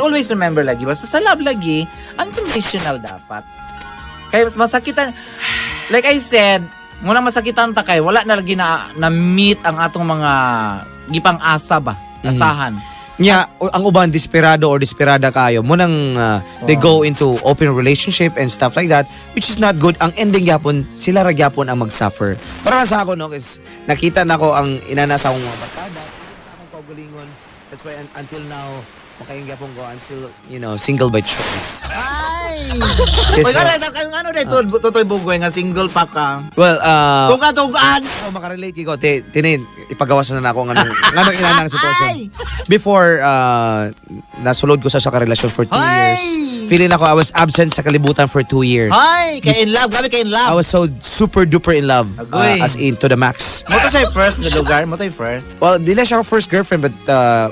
always remember lagi, basta sa love lagi, unconditional dapat. Kaya mas masakitan, like I said, muna masakitan ta kay wala na lagi na meet ang atong mga gipang asa ba, asahan. Nya, ang uban desperado or desperada kayo mo nang they go into open relationship and stuff like that, which is not good. Ang ending gyapon sila ra gyapon ang mag-suffer. Para sa ako no, is nakita na ko ang inanasa akong mga barkada, akong kaugalingon. That's why until now makaing gyapon ko, I'm still, single by choice. Ay! Yes, Uy, ano dito, tutoy bugoy nga single pa ka. Well, Tuga-tugaan! makarelate ko, tinin, ipagawas na ako ng inanang sitwasyon. Before, nasulod ko sa karelasyon for 2 years. Feeling ako, I was absent sa kalibutan for 2 years. Hi! Kay in love, grabe kay in love. I was so super duper in love, Agoy. as in to the max. Mo to siya first na lugar, mo to first. Well, di na siya ako first girlfriend, but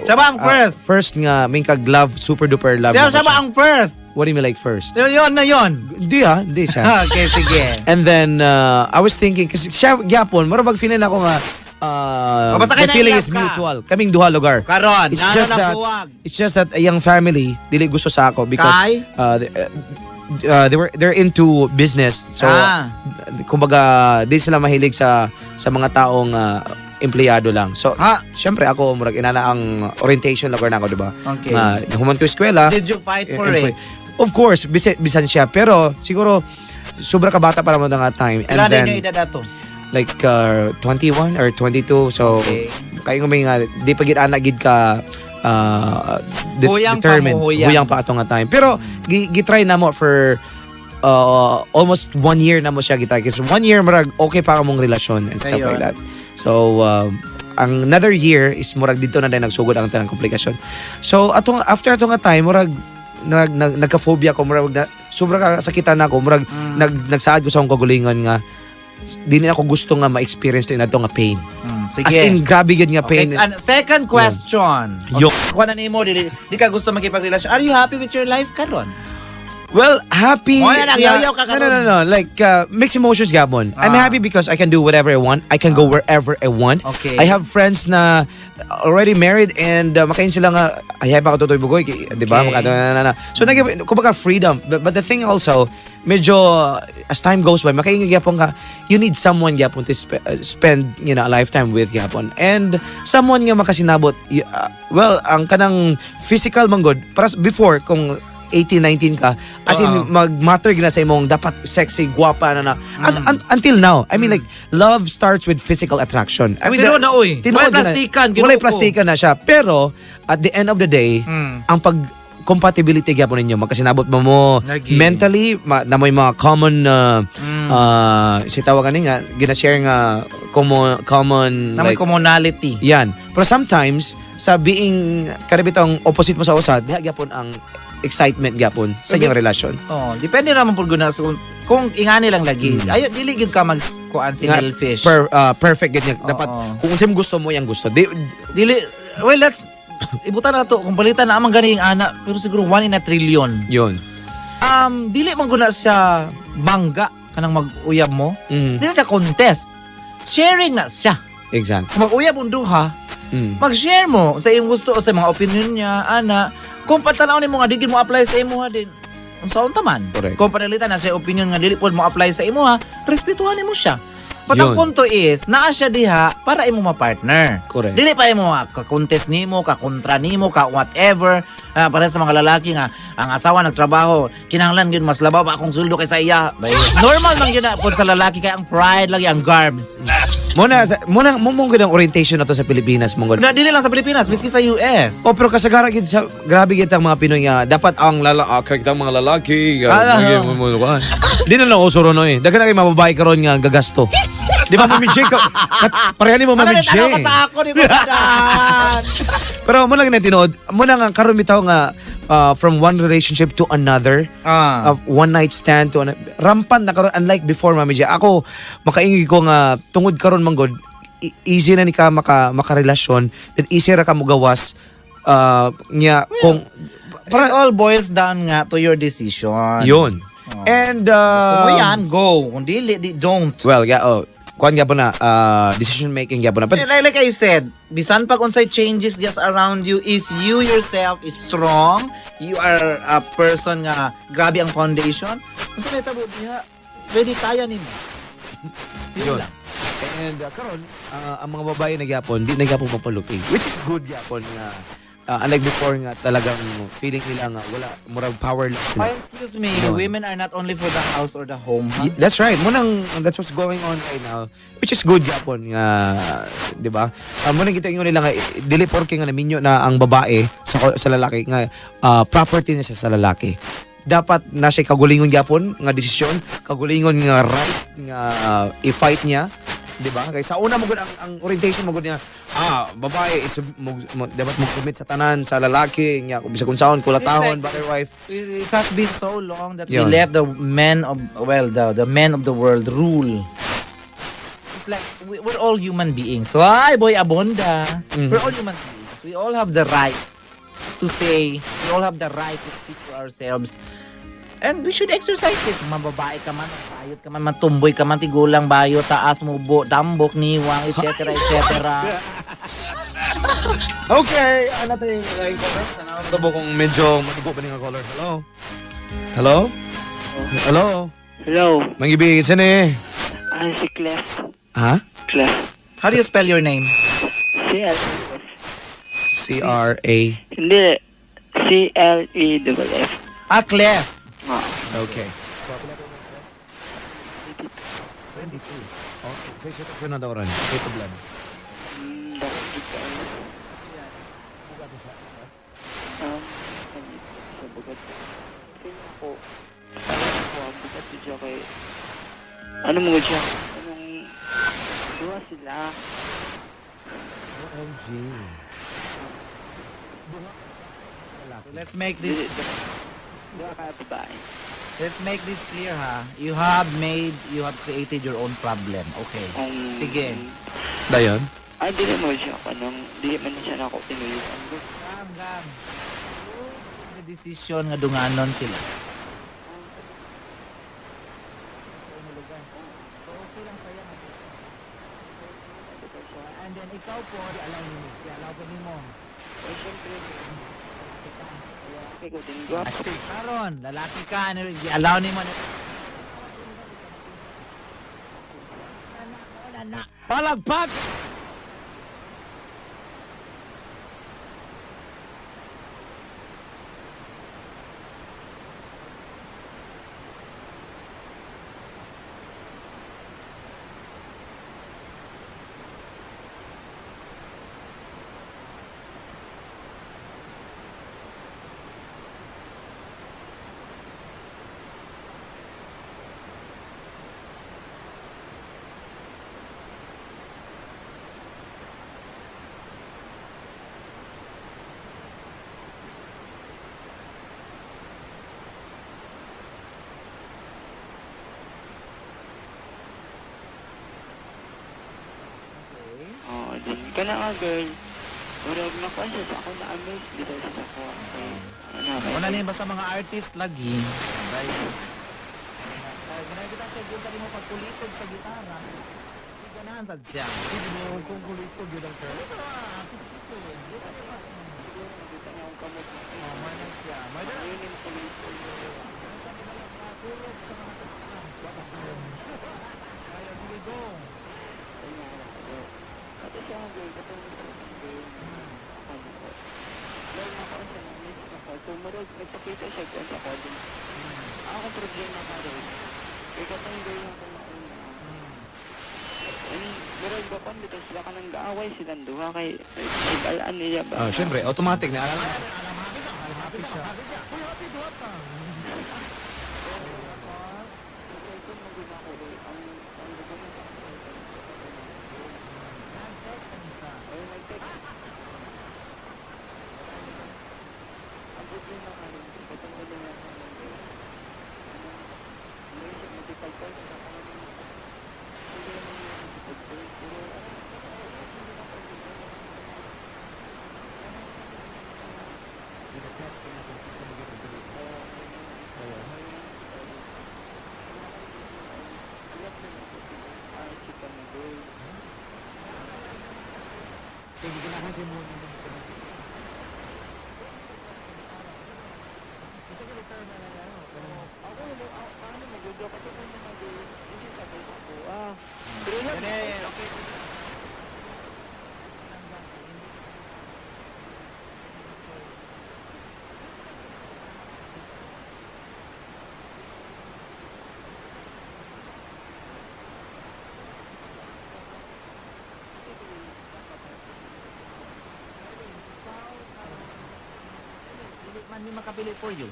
Siya ba ang first? First nga, may kag-love, super duper love. Siya ba ang first? What do you mean like first? Yun na yun. Hindi siya. Okay, sige. And then, I was thinking, kasi siya, gyapon, marabag feeling ako nga, Basta kayo the feeling na-in is love ka. mutual. Kaming duha lugar. Karon, It's just that a young family dili gusto sa ako because Kay? they're into business. So kumbaga di sila mahilig sa mga taong empleyado lang. So syempre ako murag inana ang orientation lugar na ako, di ba? Okay. Nahuman ko eskwela. Did you fight for it? Of course, bisan siya, pero siguro sobra ka bata para mo nga time. And Ilan then din yung edad ato? like 21 or 22, so Okay. kayo may nga di pa gid ana gid ka Huyang determined, pa mo, huyang. huyang pa ato nga time, pero gitry na mo for almost 1 year na mo siya gitry kasi 1 year marag okay pa ang mong relasyon and stuff like that. So ang another year is murag dito na din nagsugod ang tanang komplikasyon. So after atong nga time murag nagka-phobia ko, murag sobra ka sakitan ako, murag nagsaad ko sa akong kagulingon nga di na ako gusto nga ma-experience to nga pain. Sige. As in, grabe yun nga pain. Okay, second question. Kung ano mo, di ka gusto magkipagrelasyon. Are you happy with your life karon? Well, happy. Oh, yan, yaw-yaw ka karon. No. Like, mixed emotions, Gabon. I'm happy because I can do whatever I want. I can go wherever I want. Okay. I have friends na already married and makain sila nga, ay ba ako tutoy bugoy, di ba? Okay. So, kumbaga freedom. But the thing also, medyo, as time goes by, makain gyapon ka, you need someone gyapon to spend, a lifetime with gyapon. And someone nga makasinabot, well, ang kanang physical manggod, para before, kung 18, 19 ka, as in mag-matter gina sa imong dapat sexy, guwapa na. Until now, I mean like love starts with physical attraction. I mean Tinuod na, uy. Walay plastikan, walay plastikan na siya. Pero at the end of the day, ang compatibility gyapon ninyo magkasinabot mo Lagi. mentally na may mga common si tawagan nga gina-share nga common Na may like, commonality. yan. Pero sometimes sa being karibitang opposite mo sa usad, diha gyapon ang excitement gyapon sa inyong relasyon. Depende naman pud guna kung ingani lang lagi. Ayo dili gyud ka magkuan si selfish. Perfect ganyan. Dapat kung sim gusto mo yang gusto. Dili well let's ibutan na to kung palitan na amang ganing ana pero siguro 1 in a trillion. Yun. Dili man guna siya bangga kanang mag-uyab mo. Dili siya contest. Sharing na siya. Exactly. Kung mag-uyab ang duha, mag-share mo sa iyong gusto o sa mga opinion niya, ana. Kung patanaw ni mo nga digid mo apply sa imo ha din. Unsaon taman. Correct. Kung panalitan na sa opinion nga dili pod mo apply sa imo ha, respetuhan nimo siya. But ang Yun. punto is, naa siya diha para imo ma-partner. Correct. Dili pa imo ka-contest nimo, ka-kontra nimo, ka-whatever. Para sa mga lalaki nga, ang asawa nagtrabaho, kinahanglan yun mas labaw pa akong suldo kaysa iya. Normal man yun na po sa lalaki, kaya ang pride lagi, ang garbs. Muna ang orientation na to sa Pilipinas, mong Dili lang sa Pilipinas, miski sa US. pero kasagara gid sa grabe gid ang mga Pinoy nga dapat ang mga lalaki. Di na lang usuro no eh. Dagan na kay mababae karon nga gagasto. Di ba Mami J? Pareha ni mo Mami J. Ano na ako, di ko na. Pero muna nga tinuod, muna nga karon bitaw nga from one relationship to another, one night stand to rampant na karon unlike before Mami J. Ako makaingi ko nga tungod karon manggod easy na ni ka makarelasyon, then easy ra ka mo gawas niya kung It all boils down nga to your decision. yun. And Kung mo yan, go. Kung dili, don't. well, kuan gyapon na decision making gyapon na. But Like I said, bisan pag unsay changes just around you, if you yourself is strong, you are a person nga grabe ang foundation, unsa may tabo diha, pwede kaya nimo. Yun Yun. lang. And karon ang mga babae na gyapon di na gyapon mapalupig, which is good gyapon nga unlike before nga talagang feeling nila nga wala murag power lang sila. Excuse me, Yun. women are not only for the house or the home, huh? That's right. That's what's going on right now, which is good gyapon nga, 'di ba? Mo nang kita ingon nila nga dili porke nga naminyo na ang babae sa lalaki nga property niya sa lalaki. Dapat na siya kagulingon gyapon nga desisyon, kagulingon nga right nga i-fight niya, 'di ba? Kay sa una mo gud ang orientation mo gud niya, babae is dapat mo submit sa tanan sa lalaki nya bisag unsaon kulatahon, It's like- butter wife. It has been so long that Yun. we let the men of the men of the world rule. It's like we're all human beings. So, ay boy abonda. Mhm. We're all human beings. We all have the right to say, we all have the right to speak to ourselves. And we should exercise this. Mababae ka man, bayot ka man, matumboy ka man, tigulang bayo, taas, mubo, dambok, niwang, etc. etc. Okay, ano natin yung line color? Ito po kung medyo madugo pa rin ang color. Hello? Hello? Hello? Hello, Mangibig, saan eh? si Clef. Ha? Clef. How do you spell your name? C-L-E-F. C-R-A. Hindi, C-L-E-F-F. Clef. Okay. So, pila ko 22. Okay. So, ito ko na daw rin. Ito blood. Bakit dito ano? Sa bugat. Sino ako? Bugat siya kay... Ano mo siya? Anong... Duwa sila. OMG. Let's make this Duwa ka babae. Let's make this clear, ha. You have created your own problem. Okay. Sige. Dayon? Ay, dili mo siya. Dili man siya na ako tinuyuan. Gam. The decision nga dunganon sila. And then ikaw po, allow po nimo. Ay, syempre. Kaya ko din gwapo. Karon, lalaki ka, allow nimo. Palagpak! Oo, din ka na nga, girl. Murag na ka siya sa ako na-amaze dito sa ako. Una niya basta mga artist lagi. Ginagita siya dito sa mo pagkulitod sa gitara. Hindi ganahan sad siya. Hindi mo kung kulitod yun ang girl. Nakita niya akong kamot na kayo. Mana siya. Ayun yung kulitod. Kaya sige go. Kasi siya nga, girl. Katulad sa isang girl. Ano ko. Lalo na ako siya na-miss ako. So, murag, nagpakita siya kung sa kodin. Ako kung problema ka rin. Kaya katong girl na ako nauna. Murag ba kung dito sila ka nang gaaway silang duha kay nag-alaan niya ba? Siyempre, automatic na. Alam mo? hegemony mo. Ako, paano mag-video kasi kung hindi sabay ako. Pero lang, okay. Dili man ni makapili for you.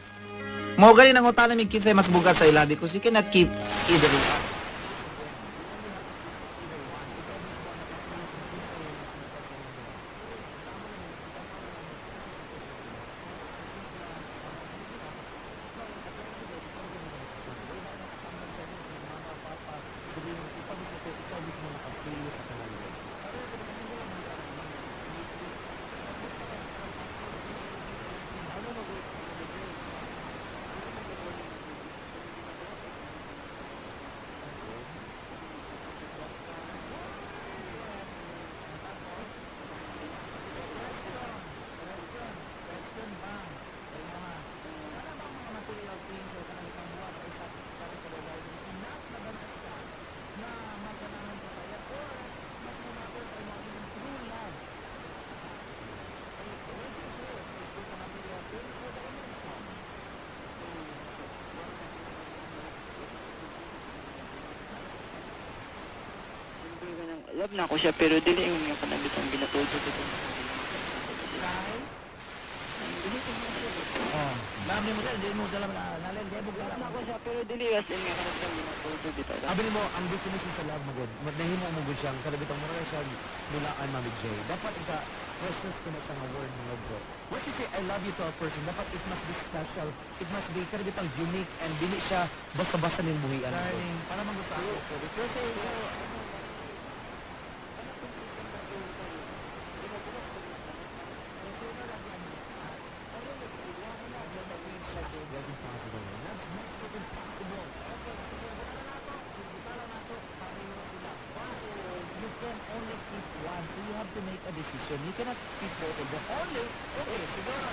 Mao gali nang utana mig kinsay mas bugat sa ila because you cannot keep either one. Love na ako siya pero dili yung nga panabit ang binatulog ko dito. Oh, dami mo dali mo sa lam nalen di mo Love na ako siya pero dili as in nga kanang binatulog dito. Abi mo ang definition sa love magod. Nahimo mo gud siyang kada bitong mura siya mulaan Mami J. Dapat ika precious ko na siya nga word nga bro. Once you say I love you to a person, dapat it must be special. It must be kada bitong unique and dili siya basta-basta ning buhian. Darling, para man gusto ako. Kasi That's impossible. That's next to impossible. You can only keep one, so you have to make a decision. You cannot keep both of them. Only, okay, siguro.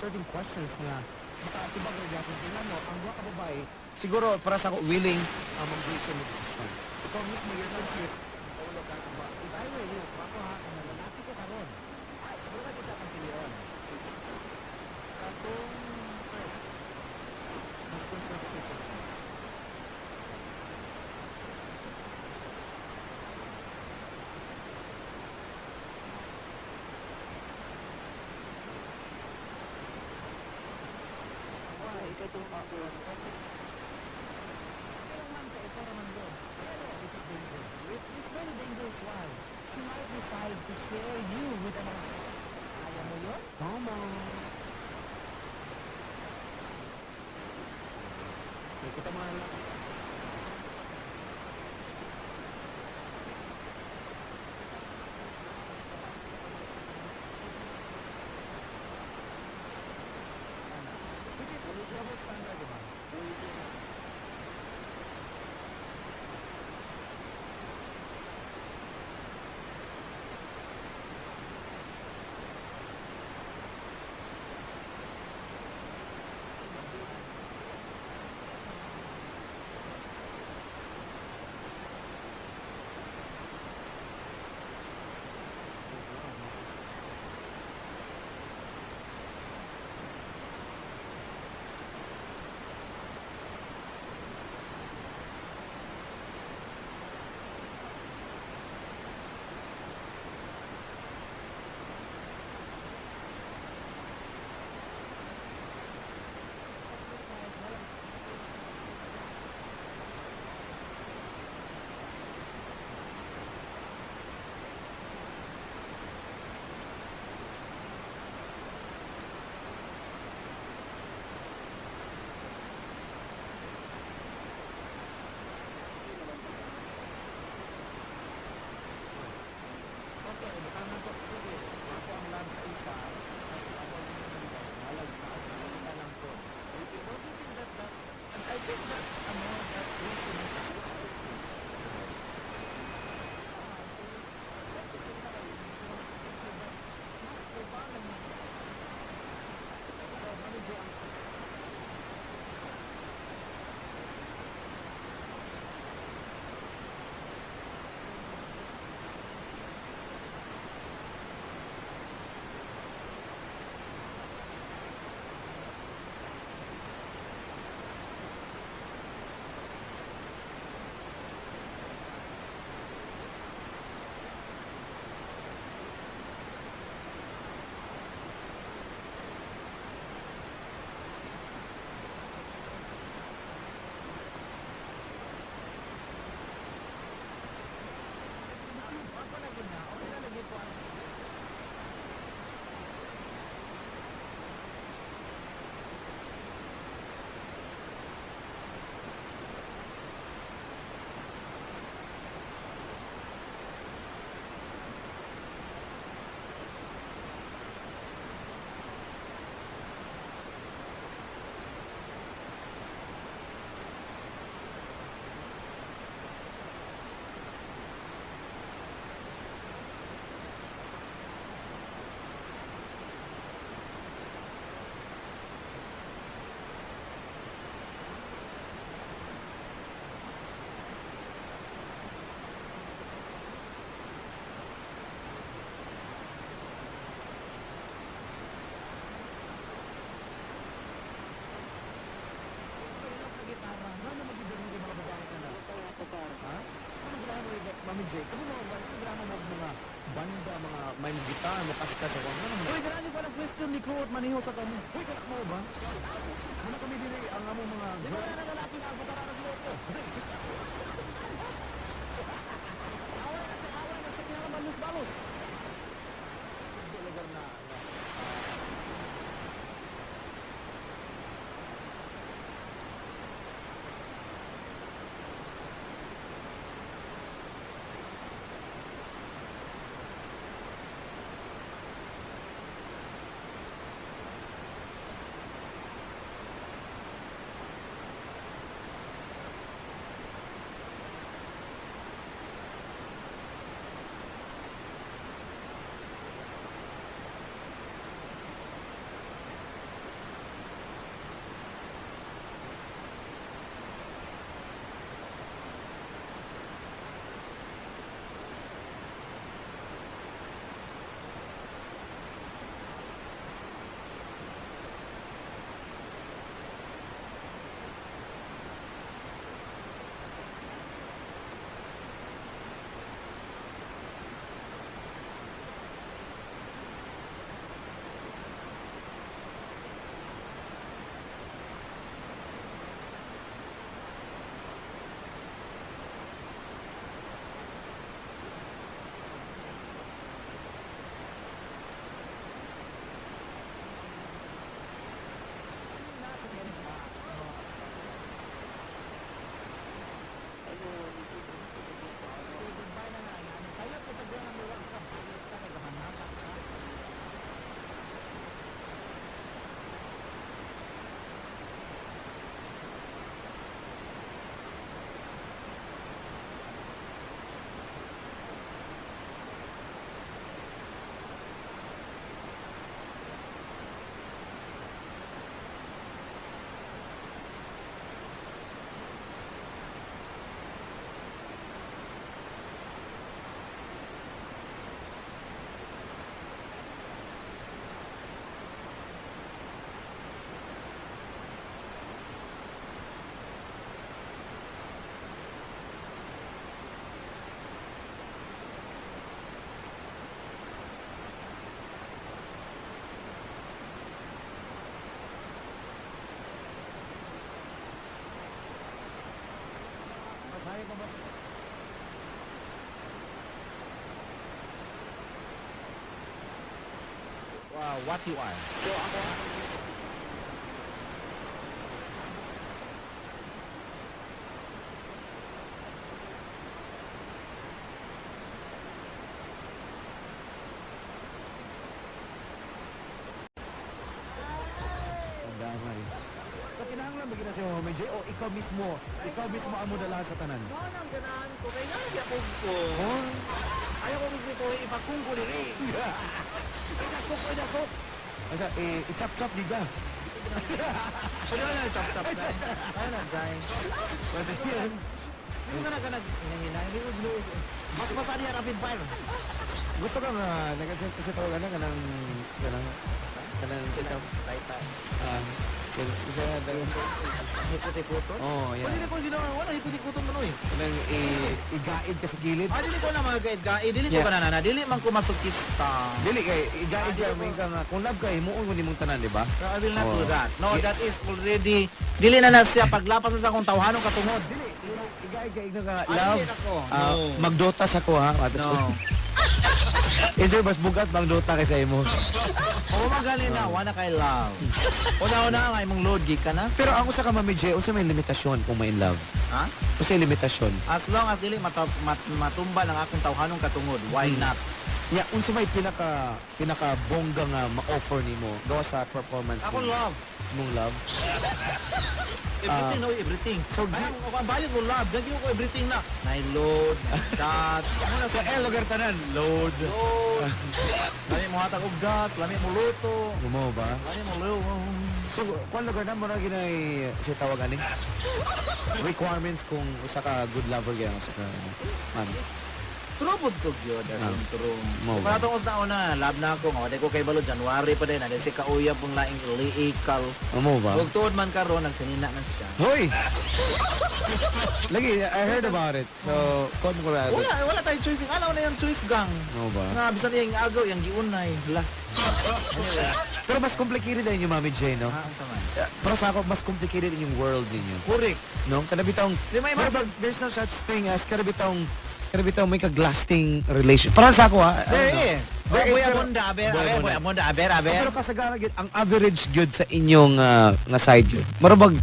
certain questions nga makaatibag na dyan kung tingnan mo, ang mga kababay, siguro para sa ako willing mag-break sa meditation. Ikaw mismo, you're not here. Paulo ka ba? If I were you, ako ha, ang lalaki ko karon. Ay, siguro ka kita kang piliyon. Katong first, mas conservative. Tama. Kita mga lang. Double standard, di ba? Mami J, kamu mau drama mo mga banda, mga main gitar, mo kaskas ako. Ano naman? Uy, ganani ko ng question ni Kuot maniho sa kamo. Uy, kana mo ba? Muna kami dili ang among mga di ba na lalaki na ako para nagluto. Away na sa kanya balos-balos. Lugar na what you are. So ako, So kinahanglan magina si Mama J o ikaw mismo amo dala sa tanan. Ano ang ganahan ko? Kaya nga hindi ako ko. Oh. Ayaw ko gusto ko ipakungko ni Ray. Asa i-chop di ka. Ano na chop-chop na? Ano na, Jai? Kasi yan. Yung ka hinahinahin. Mas masa niya rapid fire. Gusto ka nga nagaset kasi tawagan na kanang sit up. Isa dayon. Hikuti-kuto? Oh, Pwede yeah. na ko ginawa. Wala, hikuti-kuto mo no eh. Kanang igaid ka sa gilid. Dili ko na mga gaid-gaid. Dili ko Yeah. ka na. Dili man ko masukista. Dili kay igaid ka may ka nga kung love ka himuon mo nimong tanan, di ba? So I will not do Oh. that. No, Yeah. that is already, dili na siya paglapas sa akong tawhanong katungod. Dili, igaid ka igno ka Ay, love. dili ako. Ah, No. magdota sa ko ha. Atas ko. No. Enjoy mas bugat bang dota kaysa imo. Oo, magaling na. Wala kay love. Una-una nga, imong load geek ka na. Pero ang usa ka Mami J, usa may limitasyon kung may in love. Ha? Usa may limitasyon. As long as dili matumba ng akong tawhanong katungod, why not? Ya, unsa may pinaka bongga nga ma-offer nimo gawa sa performance Ako nimo? love. Mong love. Everything, no, everything. So, ako ang bayad ko love. Dagyan ko everything na. Load, that. Ako na sa Sa lugar tanan, load. load. Lami mo hatag og gas, lami mo luto. Gumo ba? Lami mo luto. So, kung lugar na mo na ginay si tawag ani? Requirements kung usa ka good lover gyud usa ka man. Trubod ko gyud as Ah. in true. Mo Para ba? tungos na una, love na ako. Nga ko kay balo January pa din, ada si kauya pong laing illegal. Amo ba? Ug tuod man karon nagsinina na siya. Hoy. Lagi, I heard about it. So, kon ko ra. Wala tayong choice. Ano na yung choice gang? Mo ba? Nga bisan niya yung agaw, yung giunay. Hala. Anyway, Pero mas complicated din yung Mami J, no? ang sama. Para sa ako, mas complicated din yung world ninyo. Correct. No? Kanabitang, Di may pero there's no such thing as kanabitang may kag-lasting relation. Para sa ako, ha? There is. There is, Boy pero- abunda, aber, Boy aber, boy abunda, aber, aber. Pero kasagaran gyud ang average good sa inyong nga side gyud. Marabag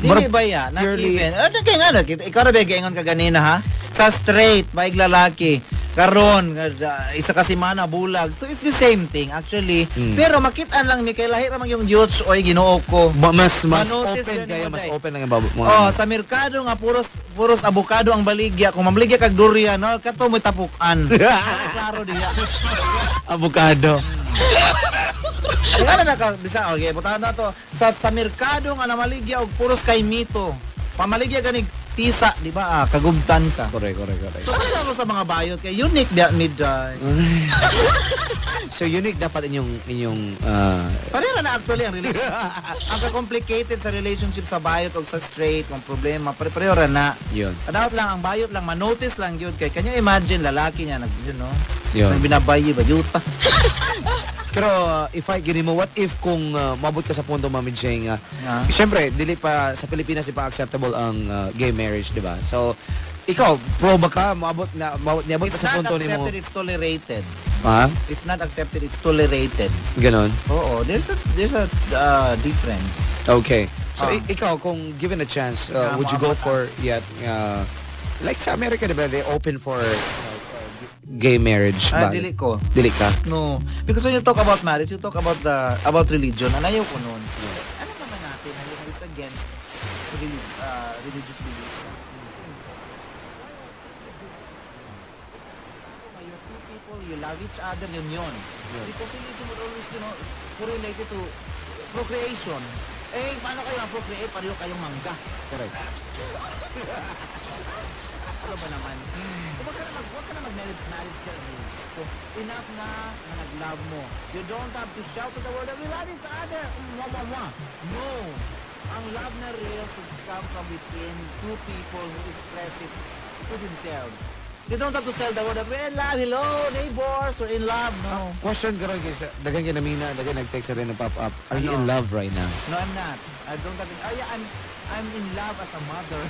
Dili ba ya? Not purely- even. Ano kaya nga, ikaw na ba gaingon ka ganina ha? Sa straight, baig lalaki. Karon, isa ka simana, bulag. So it's the same thing actually. Mm. Pero makitaan lang mi kay lahi ramang yung youths oy Ginoo ko. mas Manotice open yun kaya mo, mas day. open lang yung mga Oh, sa merkado nga puros abukado ang baligya. Kung mamligya kag durian, no, kato mo tapukan. Klaro diya. avocado. Kaya na bisa okay, putahan na to. Sa merkado nga namaligya og puros kay mito. Pamaligya ganig tisa, di ba? Kagubtan ka. Correct. So kaya ako sa mga bayot kay unique biya mid-day. So unique dapat inyong Pareha na actually ang relationship. Ang complicated sa relationship sa bayot o sa straight, ang problema, pareho ra na. yun. Kadaot lang ang bayot lang manotice lang yun kay kanya imagine lalaki niya nag yun no. Yun. Nang binabayi ba yuta. Pero if I gini mo, what if kung mabot ka sa punto Mami J nga Nga. siyempre, dili pa sa Pilipinas di pa acceptable ang gay marriage, di ba? So, ikaw, pro ba ka? Niabot It's ka sa not punto ni mo. accepted, it's tolerated. Ha? It's not accepted, it's tolerated. Ganon? Oo, there's a difference. Okay. So, Ah. ikaw, kung given a chance, Yeah, would you go maabot for, like sa America, di ba, they open for gay marriage. Ah, ba? dili ko. Dili ka? No, because when you talk about marriage, you talk about religion. And ayaw ko nun. Ano naman natin na it's against religious belief. You two people, you love each other, yun. Because religion would always, correlated to procreation. Eh, paano kayo ang procreate? Pareho kayong mangga. Correct. Ano ba naman? So, wag ka na mag-marriage ceremony. So, enough na nag-love mo. You don't have to shout to the world that we love each other. Mwah. No. Ang love na real should come from within two people who express it to themselves. They don't have to tell the world that we're in love. Hello, neighbors, we're in love. No. Question ka rin, dagan ka namina, dagan nag-text rin na pop-up. Are you Ano? in love right now? No, I'm not. I don't have. Oh, yeah, I'm in love as a mother.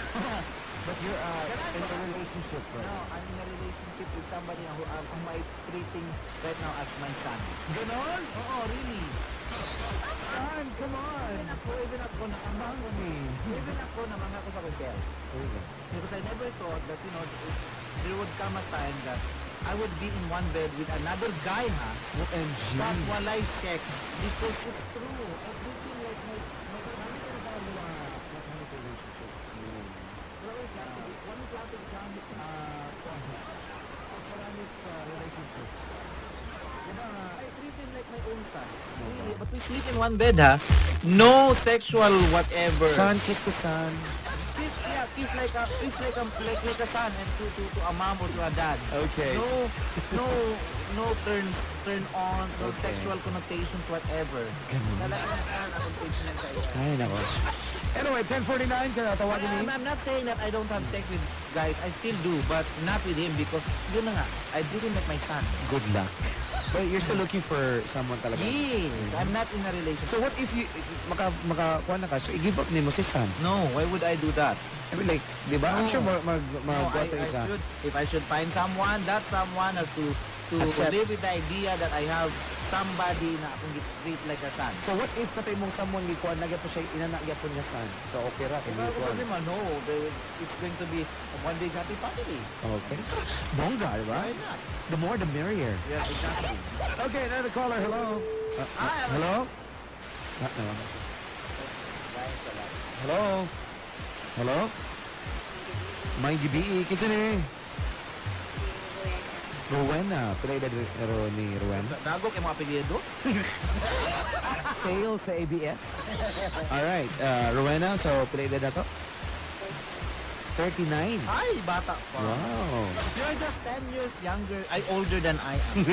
But you're in a relationship, No, I'm in a relationship with somebody whom I treating right now as my son. Ganon? Oo, really. Son, come on. Even ako nakamang Even ako namang ako sa myself. Because I never thought that, there would come a time that I would be in one bed with another guy, ha? OMG. But walay sex. Because it's true. Everything like my I treat him like my own son. Really. But we sleep in one bed, ha? No sexual whatever. Son, kiss to son. Kiss like a son and to a mom or to a dad. Okay. No turn on, no Okay. sexual connotations whatever. Ganun. Talagang son ang attachment sa iyo. Ay, nako. Anyway, 10:49 ka na tawagin ni. I'm not saying that I don't have sex with guys. I still do, but not with him because yun na nga, I didn't make my son. Good luck. But you're still looking for someone talaga. Yes, I'm not in a relationship. So what if you makakuha na ka, so i-give up ni mo si son? No, why would I do that? I mean like, di ba? I'm No. sure No, mag-buhat I isa. should, if I should find someone, that someone has to Accept. live with the idea that I have somebody na akong treat like a son. So what if katay mong someone gikuan nagya po siya inanagya po niya son? So okay ra kay Wala ko gikuan. problema, no. It's going to be one big happy family. Okay. Bongga, di ba? Why not? The more the merrier. Yeah, exactly. Okay, another caller. Hello. Hello? No. Hello? Hello? May gibi, kinsa ni? Rowena. Pila edad ni Rowena? Dago kay mga apelyido? Sales sa ABS. Alright, Rowena, so pila edad na to? 39. Ay, bata pa. Wow. You're just 10 years younger, older than I am.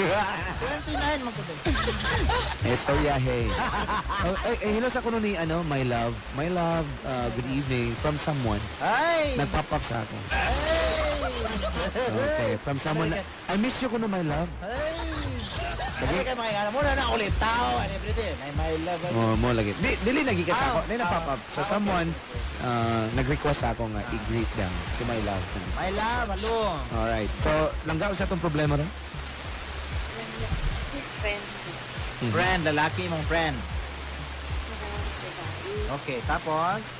29 man ko din. Estorya, hey. Hello sa kuno ni, my love. My love, good evening. From someone. Ay! Nag-pop up sa ako. Okay, from someone. I miss you kuno, my love. Ay! Lagi kayo mga muna na ulit tao and everything. Ay, my love. Oh, mo lagi. Dili lagi ka sa ako. Dili na pop up. So okay. someone nag-request sa ako nga i-greet lang si my love. My love, hello. Alright. So, langgaw sa itong problema rin? Friend. Friend, lalaki mong friend. Okay, tapos?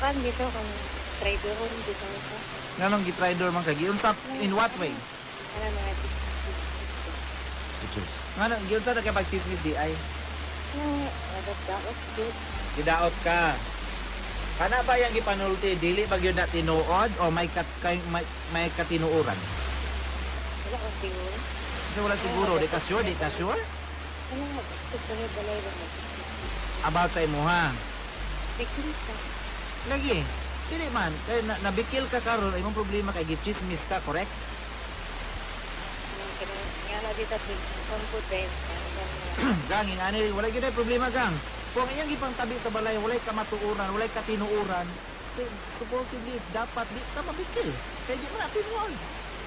Kan dito kung trader ko dito ko. Nganong gitridor man kay giunsap in what way? Ano mga Nganong giunsa na kay pagchismis di ay dapat good. gidaot ka. Kana ba yang gipanulti dili ba gyud na tinuod o may katinuuran? Wala ko siguro. Kasi wala siguro, di ka sure? Ano mo? Susunod balay ba mo? About sa imuha. Bikini ka. Lagi. Dili man, kay nabikil ka karon ay imong problema kay gichismis ka, correct? Nga na dito confident. Gang, ingani wala gyud ay problema gang. Kung iyang gipangtabi sa balay, walay kamatuuran, walay katinuuran, supposedly dapat di ka mabikil. Kay di man tinuod.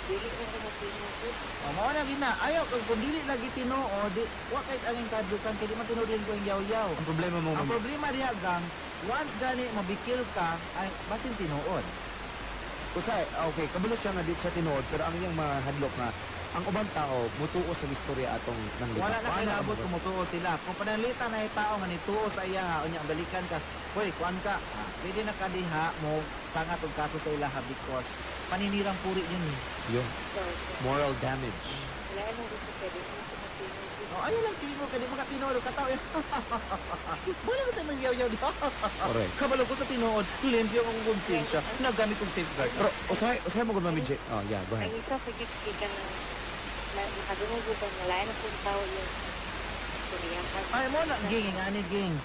Dili ko na matinod. O mao na gina, ayaw kung dili lagi tinuod, di wa kay angin kadukan kay di man tinuod din ko ang yaw-yaw. Ang problema mo, Ang mami. problema diha gang, once gani mabikil ka, ay basin tinuod. Usay, okay, kabalo siya nga dito sa tinuod, pero ang iyang mahadlok nga, ang ubang tao, mutuo sa istorya atong nang Wala na kinabot kung mutuo sila. Kung panalita na yung tao nga nituo sa iya ha, unya balikan ka, hoy, kuan ka, pwede na kadiha mo sangat og kaso sa ilaha because paninirang puri yun eh. Yun, moral damage. Wala na dito pwede mo matinod. Oh, ayaw lang tingo, kadi makatinuod ka tao. Wala ko sa mga yaw-yaw dito. Correct. Kabalo ko sa tinuod, limpyo akong konsensya, nagamit kong safeguard. Pero, usay mo gud mami J. Oh, yeah, go ahead. Ang isa pagkikikan na nakadungog ko na lain na kung tao yung Korean pa. Ay mo na ging ani ging.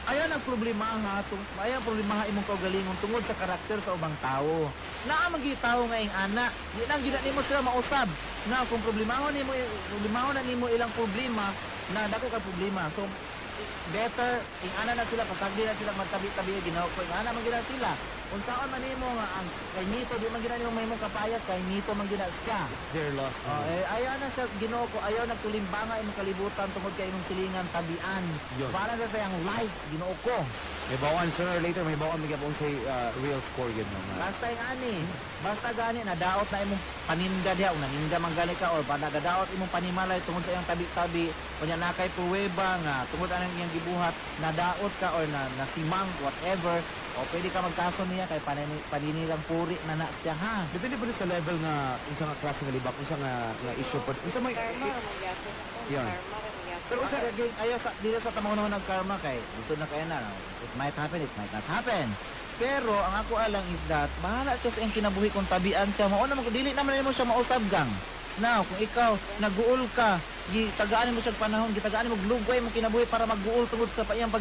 Ayaw nang problema ha ayaw problema imong kaugalingon tungod sa karakter sa ubang tao. Naa magi tao nga ing ana, di nang gina nimo sila mausab. Na kung problemahon na nimo ilang problema na dako ka problema. So better ing ana na sila pasagdi na sila magtabi-tabi ginaw ko ing ana man gina sila. unsaon man nimo nga ang kay Nito di man gina nimo mahimong kapayat kay Nito man gina siya. Their loss. Ayaw na sa Ginoo ko, ayaw nagtulimbanga imong kalibutan tungod kay imong silingan tabian. Yun. Para sa sayang life Ginoo ko. May bawaan sooner or later, may bawaan magyapon say real score yun. Basta yung ani, basta gani nadaot na imong paninda diha, naninda man gani ka or nagadaot imong panimalay tungod sa iyang tabi-tabi, kunya na kay pruweba nga tungod anang iyang gibuhat, nadaot ka or nasimang whatever, o pwede ka magkaso niya kay paninilang puri na siya ha. Depende pa rin sa level nga unsa nga klase nga libak, unsa nga issue pa. Unsa may Karma, magyapon ako. Yan. Karma, magyapon. Pero sa ayaw sa dito sa tamaw naman ng karma kay gusto na kaya na it might happen, it might not happen. Pero ang ako alang is that bahala siya sa iyang kinabuhi kung tabian siya. Mao na dili naman mo siya mausab gang. Now, kung ikaw naguol ka, gitagaan mo siya panahon, gitagaan mo glugway mo kinabuhi para magguol tungod sa iyang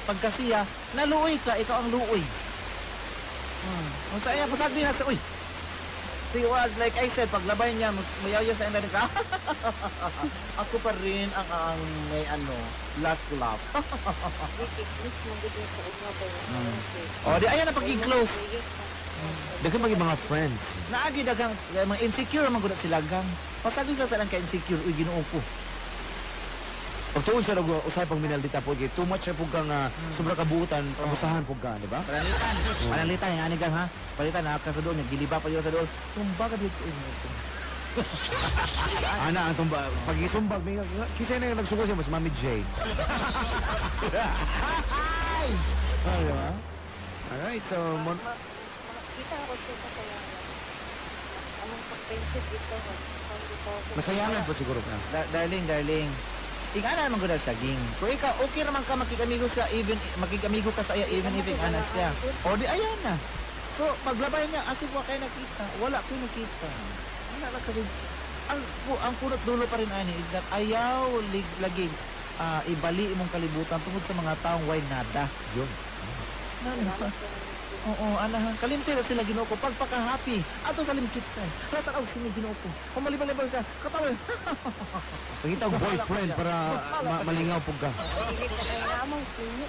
pagkasiya, naluoy ka, ikaw ang luoy. Kung sa iyang pasabi na sa uy. See what, like I said, paglabay niya, mayaw sa iyang ka. Ako pa rin ang may last laugh. Please, magiging sa una ba yun? O, di ayan na pag-i-close. daghang mga friends. Naagi dagang mga insecure man gud sila gang. Pasagi sila sa lang ka insecure uy Ginoo ko. Pag tuon sa usay pang minaldita po, too much na po kang sobra kabuutan, pagusahan po ka, di ba? Panalitan. Panalitan yung ani gang ha. Palitan na ka sa doon, giliba pa yun sa doon. Sumba ka dito sa inyo. Ana ang tumba, pag isumbag may kisay na nagsugo siya mas Mami J. Ay! Di ba? Alright, so Kita ako siya sa kaya. Anong pag-friendship dito? masayangan po siguro ka. Darling. Tingala naman gud sa ging. Kung ikaw okay naman ka makikamigo sa makikamigo ka sa iya even if ana siya. O di ayan na. So paglabay niya asig wa kay nakita. Wala ko nakita. Wala na ka ang punot dulo pa rin ani is that ayaw laging ibali imong kalibutan tungod sa mga taong way nada. Yun. Oo, anahan. Kalimti na sila Ginoo ko. Pagpaka-happy. Ato sa limkit ka. Natanaw sini Ginoo ko. Kung malibang-libang siya, katawa. Pangita og boyfriend para malingaw po ka. Hindi ka kaya namang puno.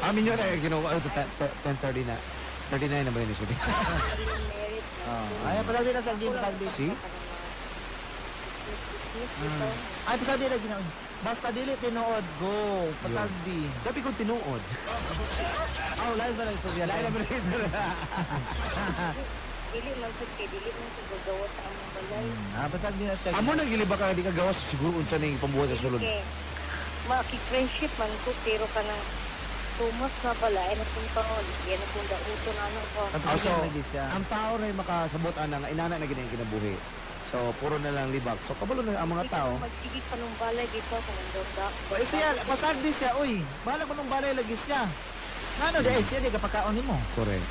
Amin yun ay ginawa 10:30 na. 39 na ba yun siya? Married na. Ay, pala din na sa game sagdi. See? Ay, pala din na ginawa. Basta dili tinuod, go. Patagdi. Dabi kong tinuod. Oh, layo sa lang Sofia. Laila mo Dili man sa kay dili man sa gagawa sa among balay. Pasag din na siya. Amo nang giliba ka di ka gawas siguro unsa ning pambuhat sa sulod. Okay. Maki-friendship man ko pero ka nang tumas na pala ay napunta ko. Yan na kung dauton ano ko. Also, siya. ang tao ray makasabot ana nga inana na gid ang kinabuhi. So puro na lang libak. So kabalo na ang mga tao. Magsigig pa nung balay dito kung nandun da. O, siya, pasag din siya. Uy, bahala ko nung balay lagi siya. Ano, dahil siya, di ka pagkaon mo. Correct.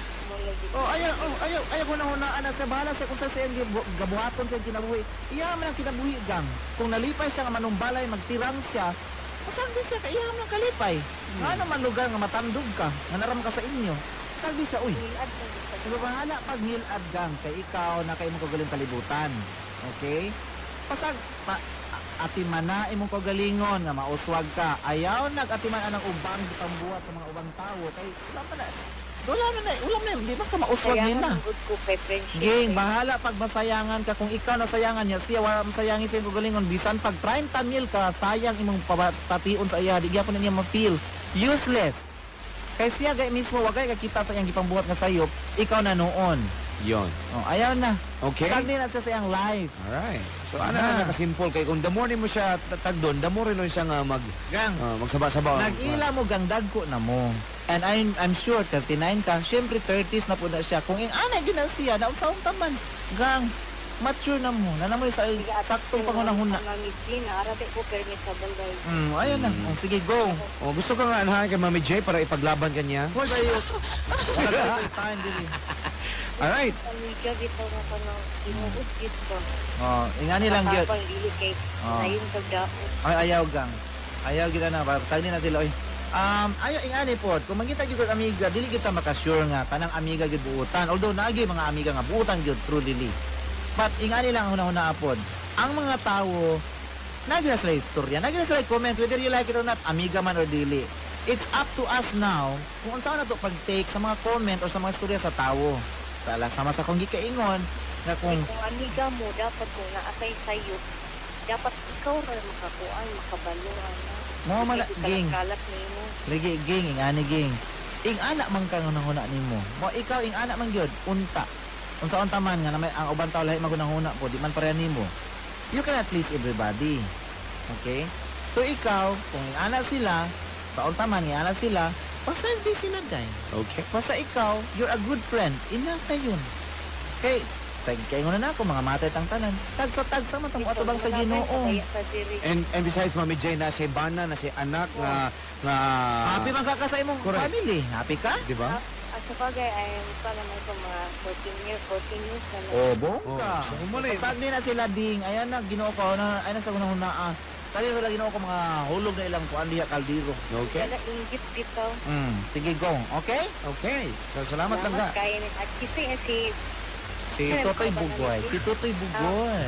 Ayaw ko na hunaan na sa bahala sa kung sa siyang gabuhaton sa kinabuhi. Iyaman ang kinabuhi gang. Kung nalipay siya nga manumbalay, magtirang siya, pasagdi siya, iyaman ang kalipay. Ano man lugar nga matandog ka, nga naram ka sa inyo. Pasagdi siya, uy. Hilad na dito. Diba bahala pag hilad gang, kay ikaw na kayo mong kagaling kalibutan. Okay? Atimana imong kagalingon nga mauswag ka. Ayaw atiman anang ubang gitambuhat sa mga ubang tawo kay ulam na, di ba ka mauswag Kaya nila? nga good ko kay friendship. Ging, bahala pag masayangan ka. Kung ikaw nasayangan niya, siya wala masayangi sa iyong kagalingon. Bisan pag 30 mil ka, sayang imong pation sa iya. Di gyapon na niya ma-feel. Useless. Kay siya gay mismo, wagay ka kita sa iyang gipambuhat nga sayop, ikaw na noon. Yon. Oh, ayaw na. Okay. Sagdi na siya sa iyang life. Alright. So ana na nakasimple kay kung the more mo siya tagdon, the more rin siya nga Gang. magsaba-saba. Nag-ila mo gangdag ko na mo. And I'm sure 39 ka, syempre 30s na po na siya. Kung anay gina siya, naunsaon taman. Gang, mature na mo. Nanamoy sa saktong pangunahuna. Ang mamidli na arabe ko permit sa balay. Ayan na. Oh, sige, go. Oh, gusto ka nga anahan kay Mami J para ipaglaban ka niya? Hoy, kayo. Wala kayo time, dili. Alright. Amiga bitaw na ka ng inuud dito. Oh, ingani lang gyud. Kapag dili kay nayon pagdaot. Ay, ayaw gang. Ayaw kita na. Sagdi na sila, oy. Ayaw ingani po. Kung magkita gyud kag amiga, dili kita makasure nga kanang amiga gyud buutan. Although naagi mga amiga nga buutan gyud truly. But ingani lang hunahuna apod. Ang mga tawo nagila sila istorya, nagila sila comment whether you like it or not, amiga man or dili. it's up to us now kung saan na to pag-take sa mga comment or sa mga storya sa tawo. Sama sa kong gikaingon na kung Kung amiga mo, dapat kung naatay sa'yo, dapat ikaw na makakuan, makabaluan. mo ging Kalat nimo. lagi ging ingani ging ing anak man kang nanguna nimo mo ikaw ing anak man gyud unta unsaon taman nga na may ang uban tawo lahi magunahuna po di man pareha nimo. You cannot please everybody. Okay? So ikaw kung ing anak sila sa untaman nga anak sila paserbi sila day. Okay. Basta ikaw, you're a good friend. Ina ka yun. Okay, sa kayo na ako, mga matay tang tanan. Tagsa-tagsa man tang atubang sa Ginoo. And besides, Mami J, na si Bana, na si anak, nga Happy man ka sa imong Correct. family. Happy ka? di ba? At sa bagay, ay para naman ko mga 14 years na lang. Oh, bongga. Oh, so kumuli. Pasag na sila ding. Ayan na, Ginoo ko na ay na sa hunahunaan. Kali sa Ginoo ko mga hulog na ilang kuan diha kaldero. Okay. Kaya inggit bitaw. Sige gong. Okay? Okay. So, salamat lang ka. Kaya ni at si Si Totoy Bugoy. Si Totoy Bugoy.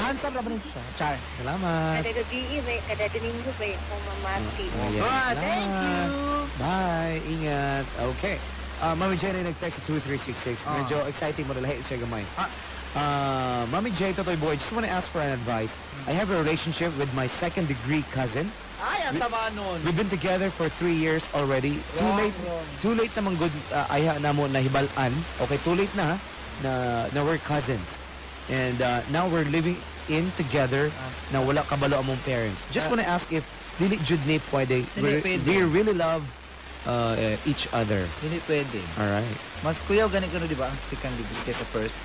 Handsome na ba rin siya? Char. Salamat. kada gabi ba, kada domingo ba akong mamati. Ayan. Ah, thank you. Bye. Ingat. Okay. Mami J na nag-text sa 2366. Ah. Medyo exciting mo na lahat siya gamay. Mami J, Totoy Boy, just want to ask for an advice. I have a relationship with my second degree cousin. Ay, ang sama nun. We've been together for 3 years already. Wrong. Too late naman good ayha na mo na hibalan. Okay, too late na na we're cousins. And now we're living in together na wala kabalo among parents. Just want to ask if dili jud ni pwede. Dili pwede. Do you really love each other? Hindi pwede. All right. Mas kuyaw ganit ko di ba ang second degree kaysa first?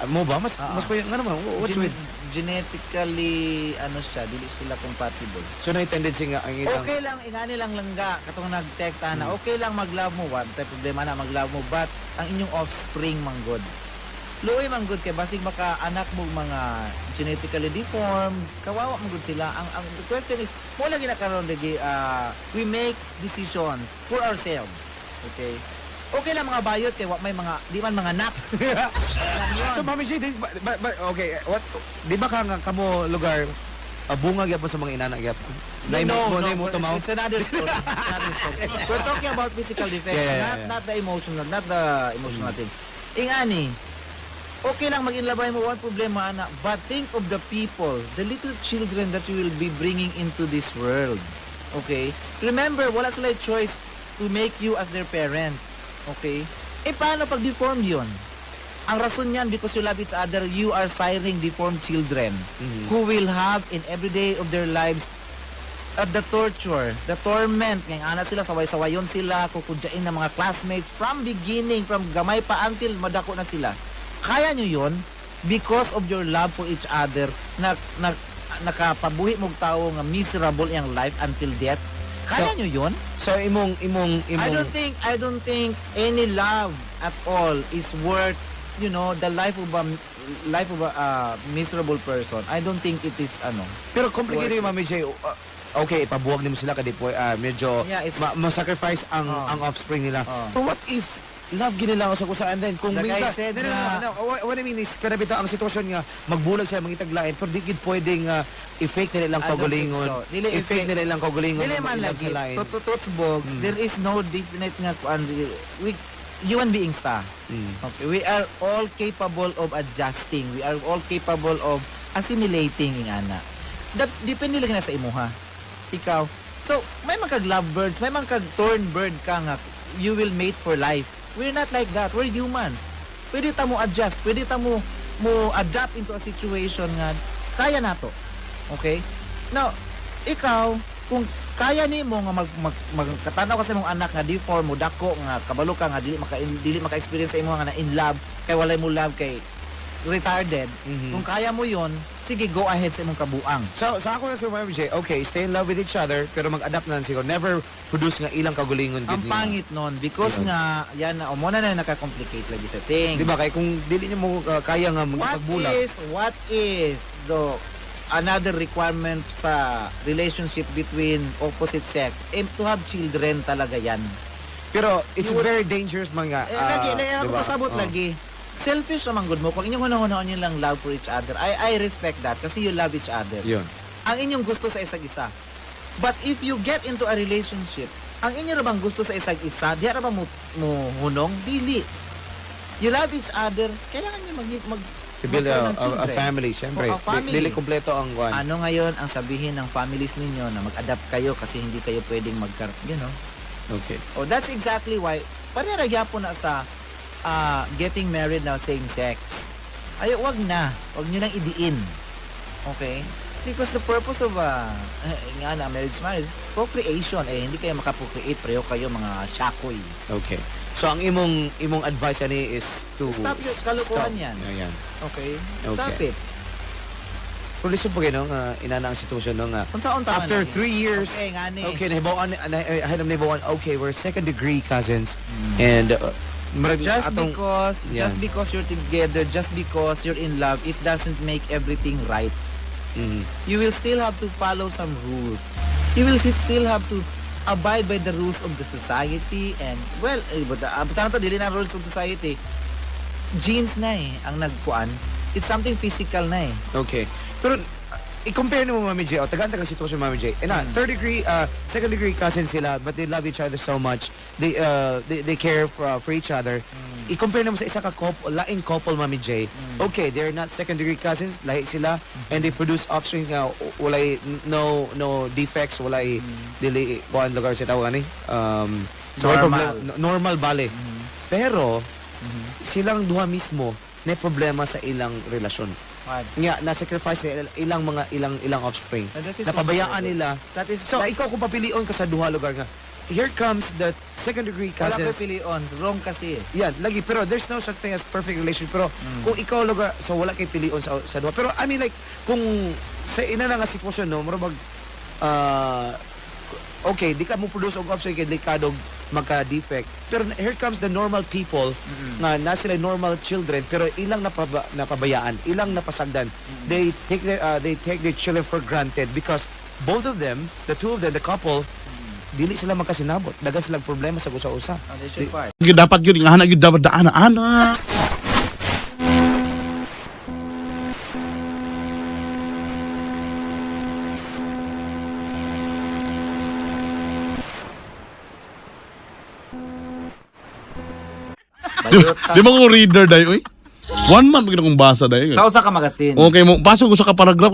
Mo ba mas Ah. mas kuya nga naman what's with Genetically dili sila compatible. so na tendency nga ang ilang Okay lang ingani lang langga katong nag-text ana. Okay lang mag-love mo, what type problema na mag-love mo, but ang inyong offspring manggod. Luoy manggod kay basig maka anak mo mga genetically deformed, kawawa manggod sila. Ang the question is, mo lagi na karon lagi we make decisions for ourselves. Okay? Okay lang mga bayot kay wa may mga di man mga anak. Alam yun. So Mami J, but okay, what di ba ka nga kamo lugar bunga gyapon sa mga inana gyapon? Mo tumaw. It's another story. Another story. We're talking about physical defects, Yeah. not the emotional thing. Ingani, okay lang mag-inlabay mo, one problema, ana, but think of the people, the little children that you will be bringing into this world. Okay? Remember, wala sila choice to make you as their parents. Okay? Eh, paano pag deformed yun? Ang rason niyan, because you love each other, you are siring deformed children who will have in every day of their lives the torture, the torment. Ngayong anak sila, saway-sawayon sila, kukudyain ng mga classmates from beginning, from gamay pa until madako na sila. Kaya nyo yun because of your love for each other na nakapabuhi mong tao nga miserable yung life until death. Kaya So, nyo yun? So imong I don't think any love at all is worth, the life of a miserable person. I don't think it is pero complicated yung Mami J. Okay, pabuwag nimo sila kadi po medyo Yeah, it's- ma-sacrifice ang Oh. ang offspring nila. Oh. But what if love gid nila sa kusa and then kung Like I minta said no, na- what I mean is kada bitaw ang sitwasyon nga magbulag sila mangitaglain pero di gid pwedeng i-fake nila ilang I don't think kaugalingon. so. Dili I-fake i-fake. nila ilang kaugalingon. Dili na man mag-ilab lagi. sa lain. Tututs box, there is no definite nga kuan. Human beings ta. Mm. Okay, we are all capable of adjusting. We are all capable of assimilating ingana. Depende lang na sa imuha. Ikaw. So, may mga lovebirds, may mga torn bird ka nga you will mate for life. We're not like that. We're humans. Pwede ta mo adjust, pwede ta mo adapt into a situation nga kaya nato. Okay? Now, ikaw kung kaya nimo nga magkatanaw ka sa imong anak nga deform mo dako nga kabalo ka nga dili maka-experience sa imo nga na in love kay walay mo love kay retarded. Mhm. Kung kaya mo yon, sige go ahead sa imong kabuang. So, sa ako na si Mami J, okay, stay in love with each other, pero mag-adapt na lang siguro. Never produce nga ilang kagulingon. Ang gid nila. pangit nun because Yun. nga yan na umuna na naka-complicate lagi sa thing. Di ba? Kaya kung dili niyo mo kaya nga magbulag. What is the another requirement sa relationship between opposite sex? To have children talaga yan. Pero it's You would- very dangerous mga Lagi ako diba? pasabot Oh. lagi. Selfish naman good mo. Kung inyong hunahunahon nyo lang love for each other, I respect that kasi you love each other. Yun. Ang inyong gusto sa isa't isa. But if you get into a relationship, ang inyo na bang gusto sa isang isa, di na ba mo hunong? Dili. You love each other, kailangan nyo mag To build magkaroon ng a children. family, syempre. Oh, a family. Dili kompleto ang one. Ano ngayon ang sabihin ng families ninyo na mag-adapt kayo kasi hindi kayo pwedeng Okay. Oh, that's exactly why parehara po na sa getting married na same sex. Ay, wag nyo nang idiin. Okay? Because the purpose of marriage is procreation. Hindi kayo makaprocreate, pareho kayo mga shakoy. Okay. So ang imong advice ani is to Stop yung kalukuhan yan. Ayan. Okay? Okay. Stop it. Pero listen po kayo, inana ang sitwasyon nga. Kung saan tama After na 3 years, Okay, nga ni. okay, nahibawan, okay, we're second degree cousins, and Just because you're together, just because you're in love, it doesn't make everything right. You will still have to follow some rules. You will still have to abide by the rules of the society and but dili na rules of society. Genes na ang nagkuan. It's something physical na Okay. Pero i-compare mo Mami J, taga-taga sitwasyon Mami J. Third degree, second degree cousins sila, but they love each other so much. They care for each other. I-compare mo sa isa ka couple, laing couple Mami J. Okay, they're not second degree cousins, lahi sila, and they produce offspring walay no defects, walay dili kuan lugar sa tawag ani. So normal bale. Pero silang duha mismo na problema sa ilang relasyon. Nga na-sacrifice nila ilang offspring. Napabayaan nila. So ikaw kung papilion ka sa duha lugar nga, here comes the second degree Wala cousins. ko pilion. Wrong kasi. Yan, lagi. Pero there's no such thing as perfect relationship. Pero kung ikaw lugar, so wala kay pilion sa duha. Pero I mean like, kung sa ina nga sitwasyon, no, marabag, okay, di ka mo produce og offspring kay delikado magka-defect. Pero here comes the normal people nga na sila normal children pero ilang napabayaan, ilang napasagdan. They take their children for granted because both of them, the two of them, the couple, dili sila magkasinabot. Dagan silang problema sa usa-usa. They should part. Dapat yun, nga yun dapat ana. Di ba ko reader dayo eh? 1 month magiging akong basa dayo. Sa usa ka magasin. Okay mo, pasok ko sa kaparagraph.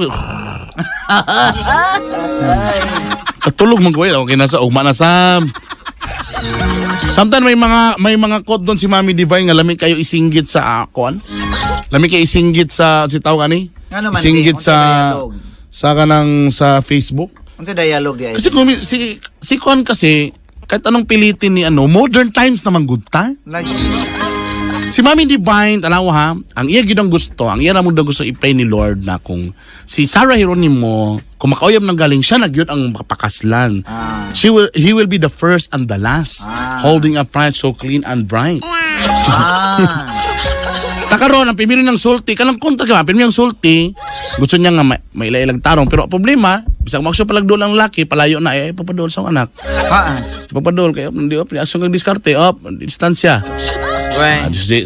Katulog man ko eh. Okay na sa ugma na sa. Sometimes may mga quote doon si Mami Divine nga lami kayo isinggit sa kuan. Lami kayo isinggit sa si tawag ani? Ano man Isinggit sa kanang sa Facebook. Unsa dialogue di ay? Kasi kung si kuan kasi kahit anong pilitin ni modern times naman good ta. Lagi. Si Mami Divine, tanaw ha, ang iya gidang gusto, ang iya namang gusto i-pray ni Lord na kung si Sarah Geronimo, kung makauyab ng galing siya, nagyot ang pakaslan. He will be the first and the last, holding a pride so clean and bright. Takaroon, ang pimili ng sulti, kanang konta ka, pimili ng sulti, gusto niya nga may ilang tarong, pero problema, bisang maksyo palagdol ang laki, palayo na, papadol sa anak. Papadol, kayo, hindi, asong kang diskarte, distansya.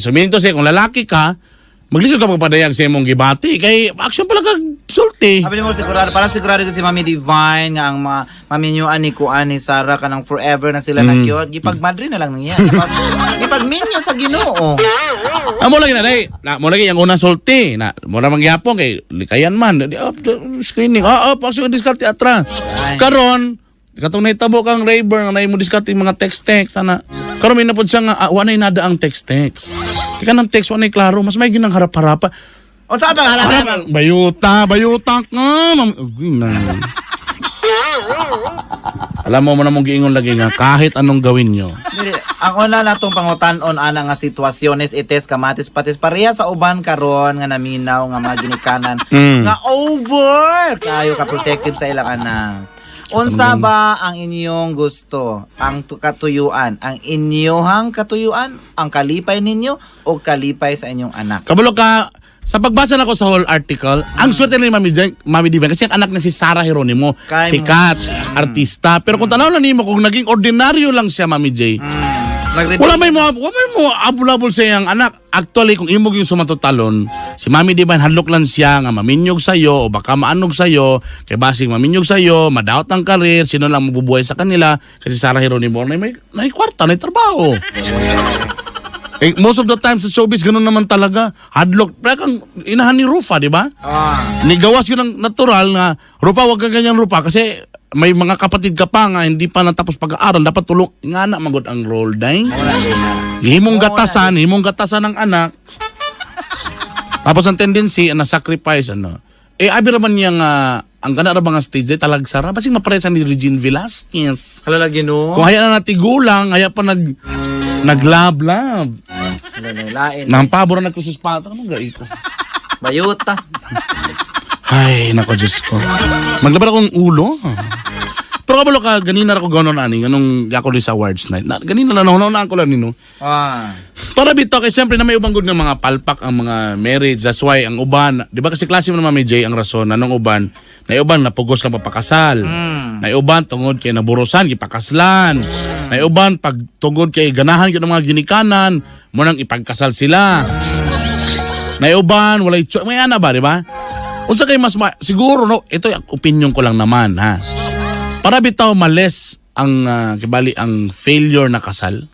So meaning to say, kung lalaki ka, maglisod ka magpadayag sa imong gibati, kay action pala kag sulti. Sabi mo sigurado, para sigurado ko si Mami Divine nga ang maminyuan ni Kuan ni Sarah kanang forever na sila nagyod. Gipag-madri na lang niya. Gipag-minyo sa Ginoo. Mo lagi na day. Mo lagi yang unang sulti. Mo na mangyapon kay likayan man. Screening. Action diskarte atra. Karon katong nahitabo kang Rayburn nga mo diskarte mga text ana. Karon may napod siya nga wa nay nada ang text. Kaya nang text wa nay klaro, mas may ginang harap-harapa. Unsa ba halala? Bayuta ka. Alam mo na mong giingon lagi nga kahit anong gawin nyo. Ang una natong pangutan-on ana nga sitwasyones ites kamatis patis pareha sa uban karon nga naminaw nga mga ginikanan nga over kayo ka protective sa ilang anak. Unsa ba ang inyong gusto? Ang katuyuan? Ang inyohang katuyuan? Ang kalipay ninyo? O kalipay sa inyong anak? Kabalo ka, sa pagbasa na ko sa whole article, ang swerte ni Mami Divine, kasi ang anak na si Sarah Geronimo, sikat, artista. Pero kung tanaw na nimo, kung naging ordinaryo lang siya, Mami J, Wala may mo abulabol sa iyang anak. Actually, kung imog yung sumatotalon, si Mami Divine hadlok lang siya nga maminyog sa'yo o baka maanog sa'yo, kay basig maminyog sa'yo, madaot ang karir, sino lang mabubuhay sa kanila, kasi Sarah Geronimo na may kwarta, may trabaho. Eh, most of the time sa showbiz, ganun naman talaga. Hadlok, pero kang inahan ni Rufa, di ba? Nigawas yun ng natural nga, Rufa, wag ka ganyan Rufa, kasi may mga kapatid ka pa nga, hindi pa natapos pag-aaral, dapat tulong, nga na magod ang role, day. Himong gatasan ng anak. Tapos ang tendency, na sacrifice, abi raman niya nga, ang gana ra mga stage, talagsara, basing maparesan ni Regine Velasquez. Kalalagi no. Kung haya na natigulang, haya pa naglablab. Lain. Nang pabor na nagkususpata, naman ito. Bayuta. Ay, nako Diyos ko. Maglaban akong ulo. Pero kabalo ka, ganina ako gano'n ani, ganong ako rin sa awards night. Ganina lang, naunaan ko lang nino. Para bito, kay siyempre na may ubang good ng mga palpak ang mga marriage. That's why ang uban, di ba kasi klase mo naman may Jay ang rason na nung uban, na uban napugos lang papakasal. Na uban tungod kay naburusan, ipakaslan. Na uban pag tungod kay ganahan yun ng mga ginikanan, mo nang ipagkasal sila. Na uban, walay may ana ba, di ba? Unsa kay mas siguro no, ito yung opinion ko lang naman ha. Para bitaw males ang kibali ang failure na kasal.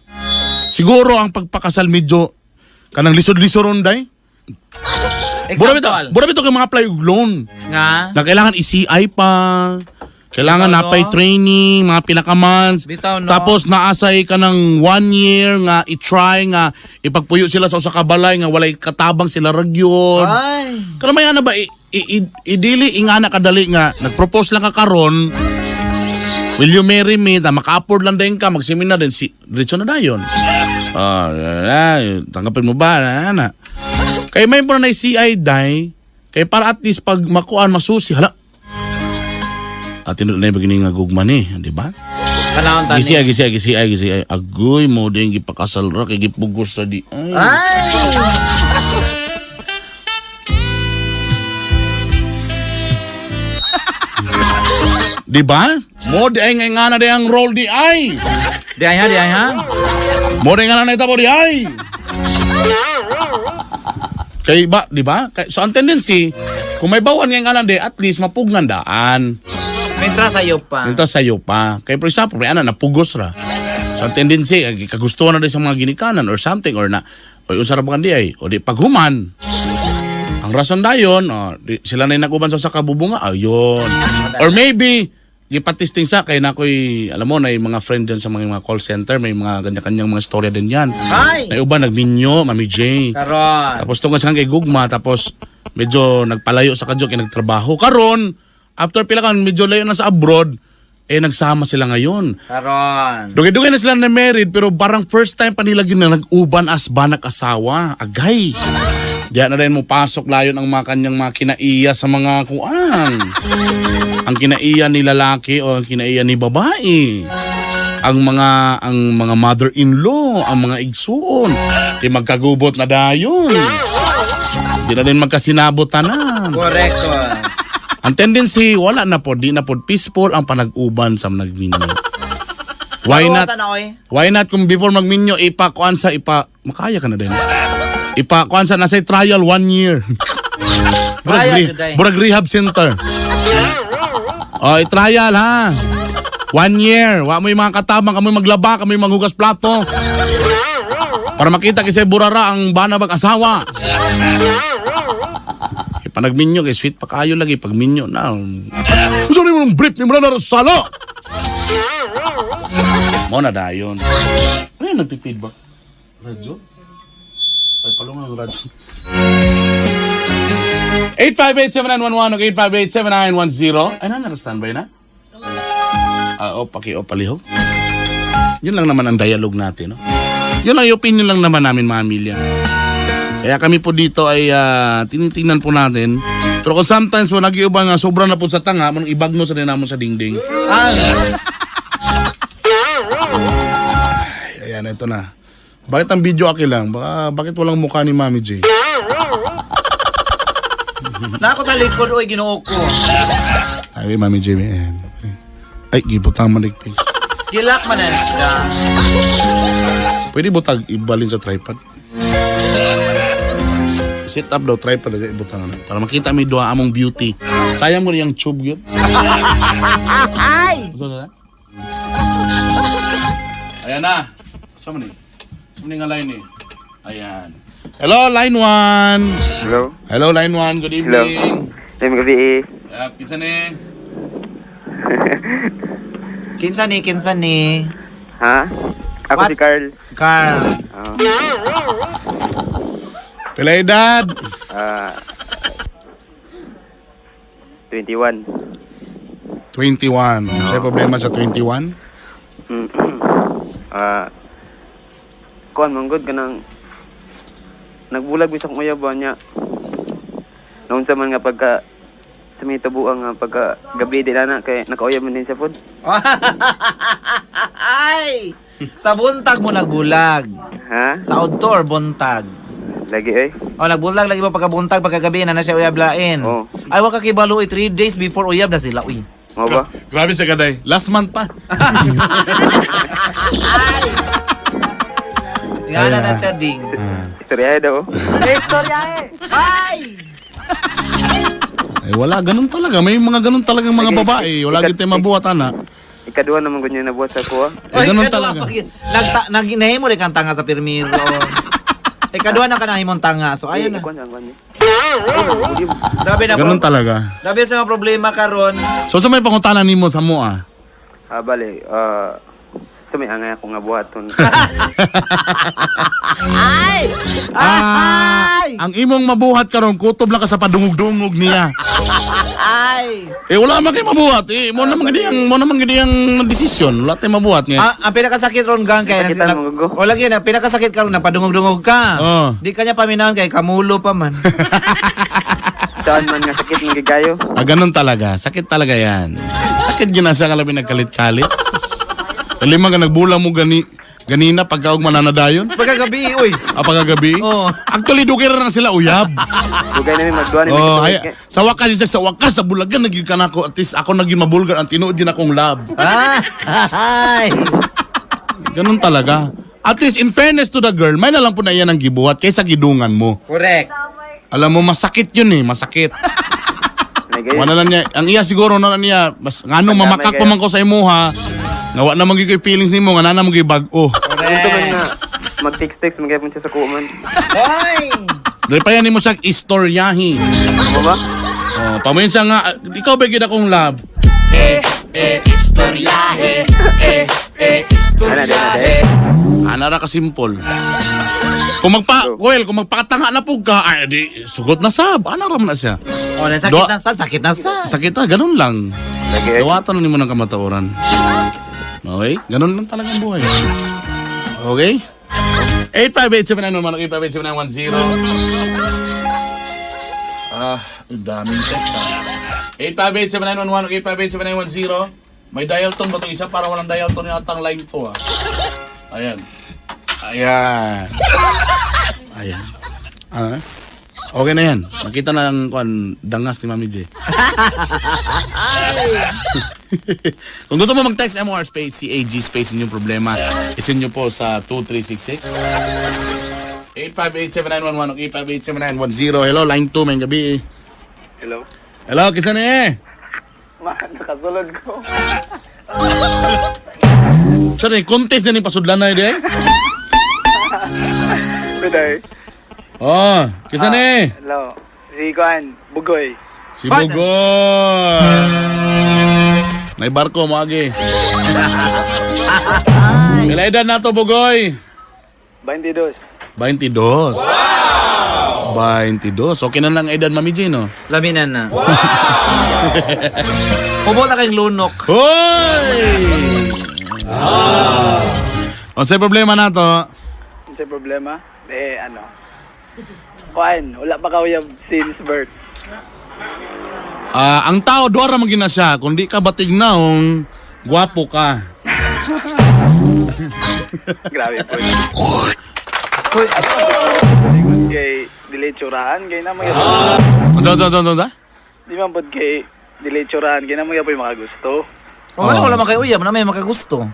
Siguro ang pagpakasal medyo kanang lisod-lisoron day. Bura bitaw kay mga plywood loan. Nga. Na kailangan i-CI pa. Kailangan Bitaw, napay no? training, mga pinakamans. Bitaw, no? Tapos naasay ka ng 1 year nga i-try nga ipagpuyo sila sa usa ka balay nga walay katabang sila ragyod. Ay. Kano may ana ba idili ingana kadali nga nagpropose lang ka karon. Will you marry me? Ta maka-afford lang din ka magseminar din si diretso na dayon. Tanggapin mo ba na? Kay may po na CI day kay para at least pag makuan masusi hala. At tinod na begini nga gugman di ba? Kanahon tani. Gisi. Agoy mo din gipakasal ra kay gipugos sa di. Ay. Di ba? Mo di ay nga na di ang role di ay. Di ay ha. Mo di nga na itabo di ay. Kay ba, di ba? So ang tendency, kung may bawan nga di, at least mapugnan daan. Mintra sa'yo pa. Minta sa'yo pa. Kaya for example, may napugos ra. So ang tendency, kagustuhan na din sa mga ginikanan or something or usara ba kandi ay, o di paghuman. Ang rason dayon, sila na yung nakuban sa kabubunga, ayun. Or maybe, ipatisting sa kay nakoy alam mo na yung mga friend dyan sa mga call center, may mga kanya-kanyang mga storya din yan. Ay. Na iba nagminyo, Mami J. Karon. Tapos tungkol sa kay gugma, tapos medyo nagpalayo sa kadyo kay nagtrabaho. Karon, after pila kan medyo layo na sa abroad, nagsama sila ngayon. Karon. Dugay-dugay na sila na married, pero parang first time pa nila na nag-uban as banak asawa. Agay. Diyan na rin mo pasok layon ang mga kanyang mga kinaiya sa mga kuang. Ang kinaiya ni lalaki o ang kinaiya ni babae. Ang mga mother-in-law, ang mga igsuon. Di magkagubot na dayon. Di na rin magkasinabotanan. Correct. Ang tendency, wala na po, di na po peaceful ang panag-uban sa nagminyo. Why not? Why not kung before magminyo, makaya ka na din. Kuan sa nasa trial 1 year. Burag rehab center. I-trial ha. 1 year. Wa mo yung mga katabang, kami maglaba, kami maghugas plato. Para makita kasi burara ang banabag asawa. Panagminyo kay sweet pa kayo lagi pag minyo na. Gusto ni mo ng brief ni mo na salo. Mo na dayon. Ano yung nagpi-feedback? Radyo? Ay, palungan ang radyo. 858-7911 o 858-7910. Ay, naka-standby na? Palihog. Yun lang naman ang dialogue natin, no? Yun lang yung opinion lang naman namin, mga Milya. Kaya kami po dito ay tinitingnan po natin. Pero kung sometimes po nag-iuban nga sobra na po sa tanga, manong ibagno sa dinamo sa dingding. Ayan, ito na. Bakit ang video aki lang? Bakit walang mukha ni Mami J? Nako sa likod, oy, ginoo ko. Ay, Mami J, ayan. Ay, gibutang maligpis. Gilak man na siya. Pwede butag ibalin sa tripod. Sit up daw tripod lagi ibutang para makita mi duha among beauty. Sayang mo yung tube yun. Ay! Ayan na. Saan mo ni? Saan mo ni nga line eh? Ayan. Hello, line 1. Hello? Hello, line 1. Good evening. Time gabi Pisa ni. Kinsa ni. Ha? Ako What? si Carl. Carl. Pila edad? 21. 21. Sa'yo problema sa 21? Kuan manggod ka nang nagbulag bisang uyab ba niya. Noon sa man nga pagka sa may tabuang nga pagka gabi di na kay nakauyab man din sa food. Ay! Sa buntag mo nagbulag. Ha? Sa outdoor buntag. Lagi eh. O nagbulag lagi mo pagkabuntag pagkagabi na siya uyab lain. Oo. Ay wa ka kibalo 3 days before uyab na sila uy. Mo ba? Grabe sa kaday. Last month pa. Ngala na siya ding. Istorya daw. Ay! Eh, wala, ganun talaga. May mga ganun talagang mga babae. Wala gito yung mabuhat, ana. Ikaduha naman ko niya nabuhat sa kuha. Ganun talaga. Naghimo rin kang tanga sa pirmiro. Ikaduha na ka na himong tanga. So ayun na. Kuan ang kuan niya. Grabe na Ganun talaga. Grabe sa mga problema karon. So, sa may pangutanan nimo sa mo, Bale, sa may angay ako nga buhaton. Ay! Ay! Ang imong mabuhat karon kutob lang ka sa padungog-dungog niya. Ay! Wala man kay mabuhat. Mo naman gidi ang desisyon. Wala tay mabuhat nga. Ang pinakasakit ron gang kay Sakitan mo, Gugo. o lagi na pinakasakit karon na padungog-dungog ka. Oh. Di kanya paminawan kay kamulo pa man. Saan man nga sakit ng gigayo. Ganun talaga. Sakit talaga yan. Sakit gina siya kalabi nagkalit-kalit. Kalima ka nagbulang mo ganina pagkaog mananadayon. Pagkagabi uy. Pagkagabi. Oo. Actually, dugay na sila uyab. Dugay na mi magduha ni Sa wakas, sa bulagan, naging ka na ako. At least ako naging mabulgar. Ang tinuod din akong lab. Ay! Ganun talaga. At least, in fairness to the girl, may na lang po na iyan ang gibuhat kaysa gidungan mo. Correct. Alam mo, masakit yun eh. Masakit. Wala na niya. Ang iya siguro na niya. Mas ngano mamakak pa man ko sa imuha. Ngawa na magiging feelings ni mo. Nga na magiging bag-o. Ito man nga mag-text magayapon siya sa kuman. Ay! Dahil pa yan mo siya istoryahin. Mo ba? Pamuyin siya nga. Ikaw ba gina kong lab? Ana Ana ra ka simple. Kung magpakatanga na po ka, ay di, sugot na sab. Ana ra man na siya. O, sakit na sa. Sakit na, ganun lang. Lagi eh. Gawatan mo ng kamatauran. Okay? Ganun lang talaga ang buhay. Okay? 858-791, 858-791-10. Ang daming text ha. 858-791, 858-791-10. May dial tone ba ito isa para walang dial tone yung atang line to ha. Ayan. Okay na yan. Nakita na ang dangas ni Mami J. Kung gusto mo mag-text MOR space, CAG space inyong problema, isin nyo po sa 2366. 858-7911 o 858-7910. Hello, line 2, may gabi. Hello. Hello, kisa na eh. Nakasulod ko. Sorry, contest na yung pasudlan na eh. Kuday. Oh, kisa na eh. Hello. Si Kuan, Bugoy. Si Bugoy. May barko, magi. Kailan edad na to, Bugoy? 22. 22. Wow! 22. Okay na lang edad, Mami J, no? Laminan na. Pumo na kayong lunok. Hoy! O sa problema na to, Ano sa problema? Kuan, wala pa kauyab since birth. ang tao, duwara magina siya. Kung di ka batig naong, gwapo ka. Grabe po. Kay delay tsurahan, kay na mga Sa? di man pod kay delay tsurahan, kay na mga po yung mga gusto. O ano wala man kayo uyab na may makagusto.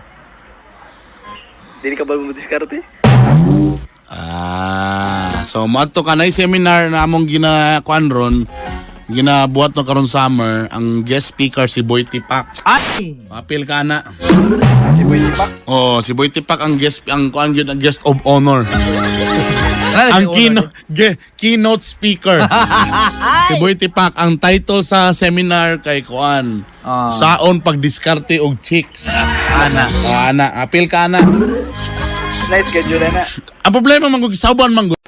Dili ka ba mo diskarte? So mato ka na seminar na among ginakuan ron, ginabuhat no karon summer, ang guest speaker si Boy Tipak. Ay! Apil ka na. Si Boy Tipak. Oh, si Boy Tipak ang guest ang guest of honor. Ang keynote speaker. Si Boy Tipak ang title sa seminar kay kuan. Saon pagdiskarte og chicks. Ana, apil ka na. Night schedule na. Ang problema man kung sauban man gud.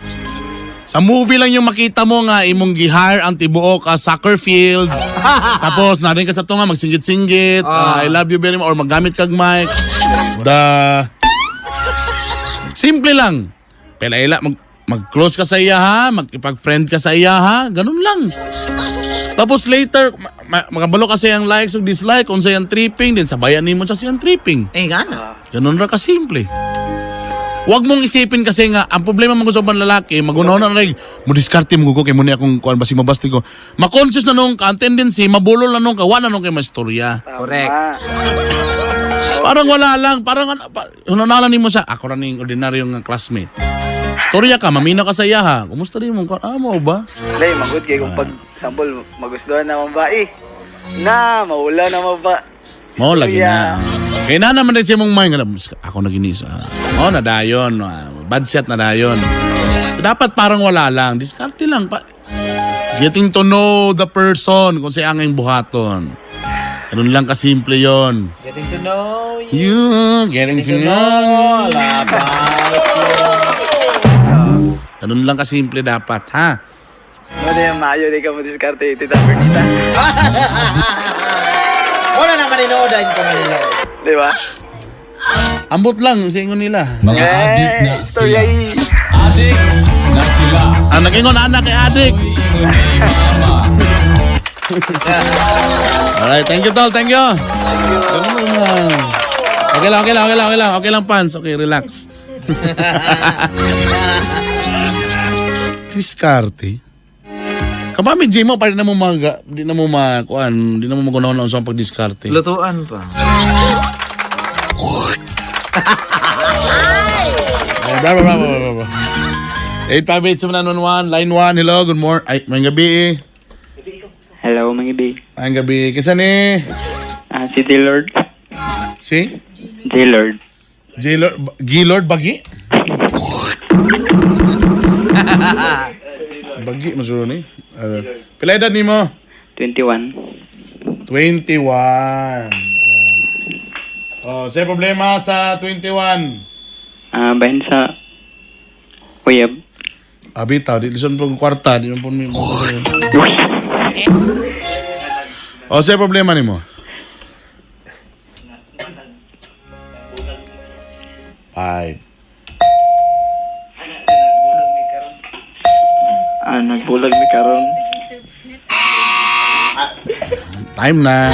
Sa movie lang yung makita mo nga imong gihire ang tibuok soccer field. Tapos na rin ka sa tunga magsinggit-singgit. I love you very much or maggamit kag mic. Simple lang. Pelaila mag-close ka sa iya ha, magipag-friend ka sa iya ha, ganun lang. Tapos later magabalo kasi ang likes o dislike kung sayang tripping din sabayan nimo sa siyang tripping. Gana. Ganun ra ka simple. Huwag mong isipin kasi nga, ang problema mga sa ubang lalaki, magunaw na rin, mo diskarte mo ko, kay muna akong kuhan basing mabasti ko. Ma-conscious na nung ka, ang tendency, mabulol na nung ka, wala nung kay mastorya. Correct. Parang wala lang, hunalan mo siya, ako rin yung ordinaryong classmate. Storya ka, mamina ka sa iya ha, kumusta rin mo, mo ba? Lay, magod kayo kung pag, sample, magustuhan naman ba maula naman ba? Mo, lagi na. Kaya na naman rin siya mong mind, ako naginisa. Nadayon, bad shot nadayon. So dapat parang wala lang, diskarte lang. Getting to know the person kung siya ang buhaton. Ganun lang kasimple yon. Getting to know You, getting to know. all about Ganun lang kasimple dapat, ha? Ano yung maayo, di ka mo diskarte, Tita Bernita. Wala na maninood ko Manila. Di ba? Ambot lang sa ingon nila. Mga adik na sila. Story. Adik na sila. Ang nag-ingon anak kay adik. Ingon ni mama. Alright, thank you tol, thank you. Ganun lang. Okay lang, pants. Okay, relax. Diskarte. Kamami Jay mo, di na mo makuan, di na mo magunaw sa pag-diskarte. Lutuan pa. Bravo. 858-7911, line 1, hello, good morning. Ay, may gabi. Hello, mga ibi. May gabi. Kisa ni? Si Taylord. Si? Taylord. Gaylord Bagi? Bagi, masuro ni. Pila edad ni mo? 21. 21. Sa problema sa 21. Bahin sa Uyab. Bitaw, di lison po kwarta, di po mo. Sa problema ni mo? 5. Nagbulag mi karon. Time na.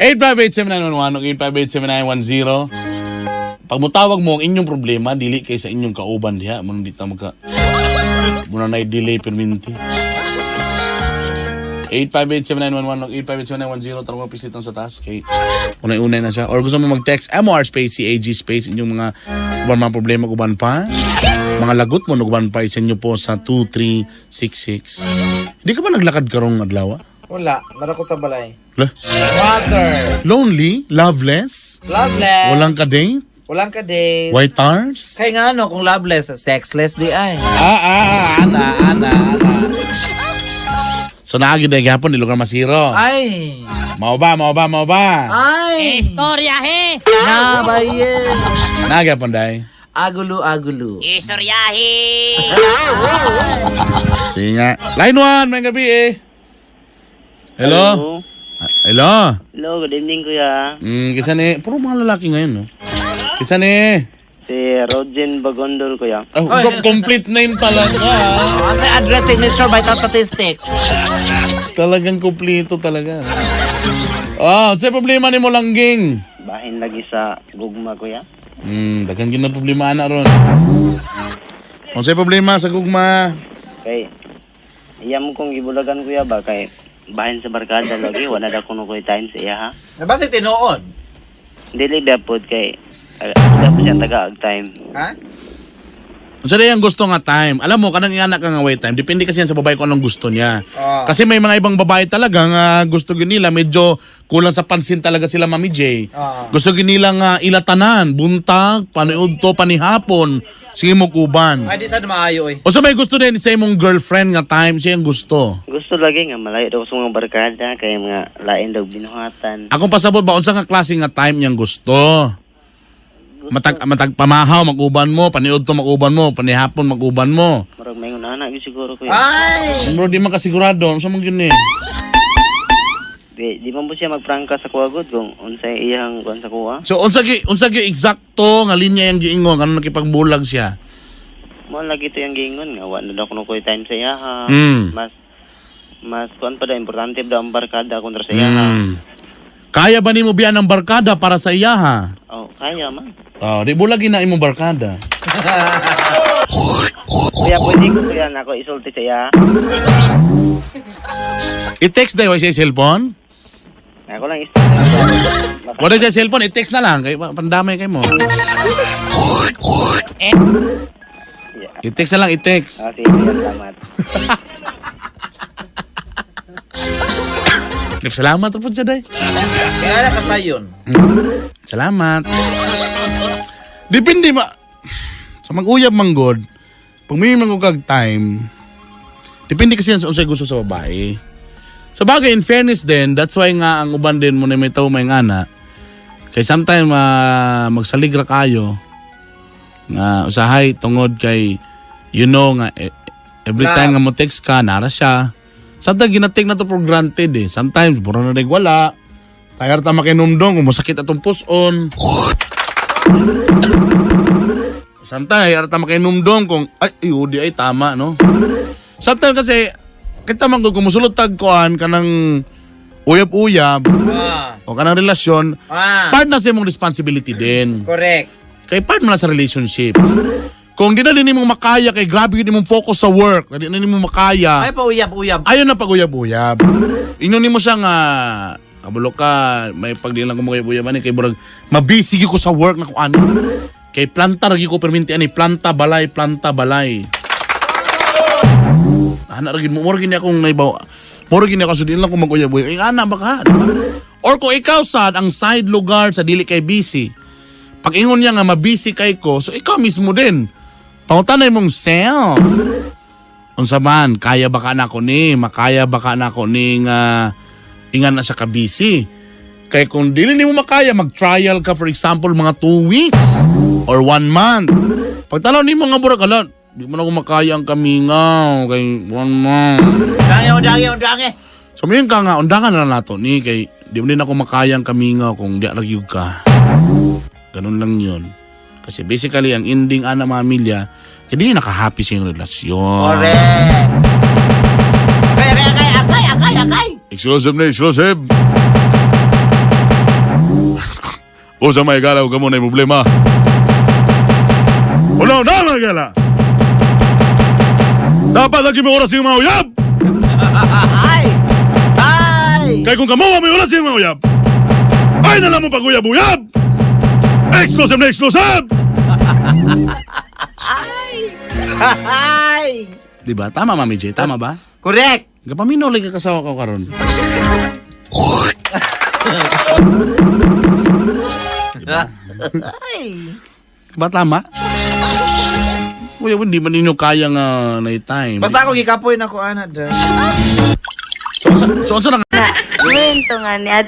858-7911 o 858-7910. Pag mutawag mo ang inyong problema, dili kay sa inyong kauban diha. Muna di ta muna na delay perminti. 858-7911 o 858-7910. Tarong mga pisit sa taas. Okay. Unay-unay na siya. Or gusto mo mag-text MOR space, CAG space, inyong mga mga problema kuban pa. Mga lagot mo, nuguban pa isa nyo po sa 2366. Hindi ka ba naglakad karong adlaw? Wala, nara ko sa balay. Lah? Water. Lonely? Loveless? Loveless. Walang ka-date? Walang ka-date. White Tars? Kaya nga kung loveless, sexless di ay. Ana. So naagid na gapon di lugar masiro. Ay! Mao ba? Ay! Istorya he! Nabaye! Nagapon day. Agulo. Istoryahe! Sige nga. Line 1, may gabi eh. Hello? Hello? Hello, good evening kuya. Kisa ni, puro mga lalaki ngayon, no? Kisa ni, Si Rogen Bagondol kuya. complete name talaga. Ang sa address, signature, vital statistics. Talagang kumplito talaga. Sa problema ni mo langging. Bahin lagi sa gugma kuya. Daghang gina problema na ron. Sa problema sa gugma. Kay iyam kong gibulagan kuya ba kay bahin sa barkada lagi wala da kuno koy time sa iya ha. Nabasa tinuod. Dili ba pod kay dapat siya taga ag time. Ha? Sa yung gusto nga time. Alam mo, kanang ianak ka nga wait time. Depende kasi yan sa babae kung anong gusto niya. Kasi may mga ibang babae talaga nga gusto nila medyo kulang sa pansin talaga sila, Mami J. Gusto nila nga ilatanan, buntag, paniud to, panihapon. Sige mo kuban. Ay, di sad maayo eh. O sa may gusto din sa imong girlfriend nga time, siya yung gusto. Gusto lagi nga malayo daw sa mga barkada kaya mga lain daw binuhatan. Akong pasabot ba, unsa nga klase nga time niyang gusto? Matag pamahaw, mag-uban mo, paniud to mag-uban mo, panihapon mag-uban mo. Marag may anak siguro ko. Ay! Bro, di man kasigurado. Unsa man yun eh? Di man po siya magprangka sa kuwagod kung unsay iyang kuan sa kuwa. So, unsa gi eksakto nga linya yung giingon, ano nakipagbulag siya? Mo lagi to yung gingon nga wa na daw kuno koy time sa iyaha. Mas kuan pa daw importante daw ang barkada kontra sa iyaha. Kaya ba nimo biyan ang barkada para sa iya ha? Oh, kaya man. Oh, di bulagi na imong barkada. Kaya pwede ko kaya na ako isulti sa iya. I-text daw sa cellphone? Ako lang isulti. Wala sa cellphone, i-text na lang. Kay pandamay kay mo. I-text na lang, i-text. Ah, sige, salamat. Salamat po siya day. Kaya na kasayon. Salamat. Depende ba sa mag-uyab manggod, pag may magugag time, depende kasi yan sa usay gusto sa babae. Sa bagay, in fairness din, that's why nga ang uban din mo na may tao may ngana. Kay sometime magsaligra kayo nga usahay tungod kay you know nga every time nga mo text ka, nara siya. Sometimes ginatake na to for granted eh. Sometimes, puro na rin wala. Tayar ta makinumdong, kung masakit atong puson. Sometimes, tayar ta makinumdong kung, di ay tama, no? Sometimes kasi, kita man kung musulot tagkuhan ka ng uyab-uyab, o ka ng relasyon, part na sa imong responsibility din. Correct. Kay part mo na sa relationship. Kung di na din mong makaya, kay grabe yun mong focus sa work, di na din mong makaya, Ay, pauyab-uyab. ayaw na pag-uyab-uyab. Inunin mo siya nga, kabulo ka, may pagdilang ko mag-uyab-uyaban, kay burag, mabisi ko sa work na kung ano. Kay planta, ragi ko perminti, planta, balay. Ragi mo, mura gini akong naibaw, mura gini ako, so di lang kung mag-uyab-uyab. Ay, ana, baka, diba? Or kung ikaw sad, ang side lugar sa dili kay busy, pag ingon niya nga mabisi kay ko, so ikaw mismo din. Pangutanay mong self. Unsa man, kaya baka na ko ni, makaya baka na ko ni nga ingan na sa kabisi. Kaya kung dili nimo makaya, mag-trial ka for example mga 2 weeks or 1 month. Pag tanaw nimo nga burag ala, di mo na ko makaya ang kamingaw kay 1 month. Undangi. Sabihin ka nga, undangan na nato ni kay di mo din ako makaya ang kamingaw kung di ragyug ka. Ganun lang yun. Kasi basically, ang ending ana mamilya, hindi naka-happy sa yung relasyon. Correct. Akay. Exclusive na exclusive. O sa may gala, huwag ka muna yung problema. Wala na mga gala. Dapat lagi may oras yung mga uyab. Ay! Kaya kung kamawa may oras yung mga uyab, ay na lang mo pag-uyab-uyab. Exclusive na exclusive! Ay! Diba? Tama, Mami J. Tama ba? Correct! Gapaminaw lang kakasawa ko karon. Ay! Ba tama? Kuya, hindi man ninyo kaya nga na time. Basta ako gikapoy na ko, ana. So, na nga? Kwento nga ni at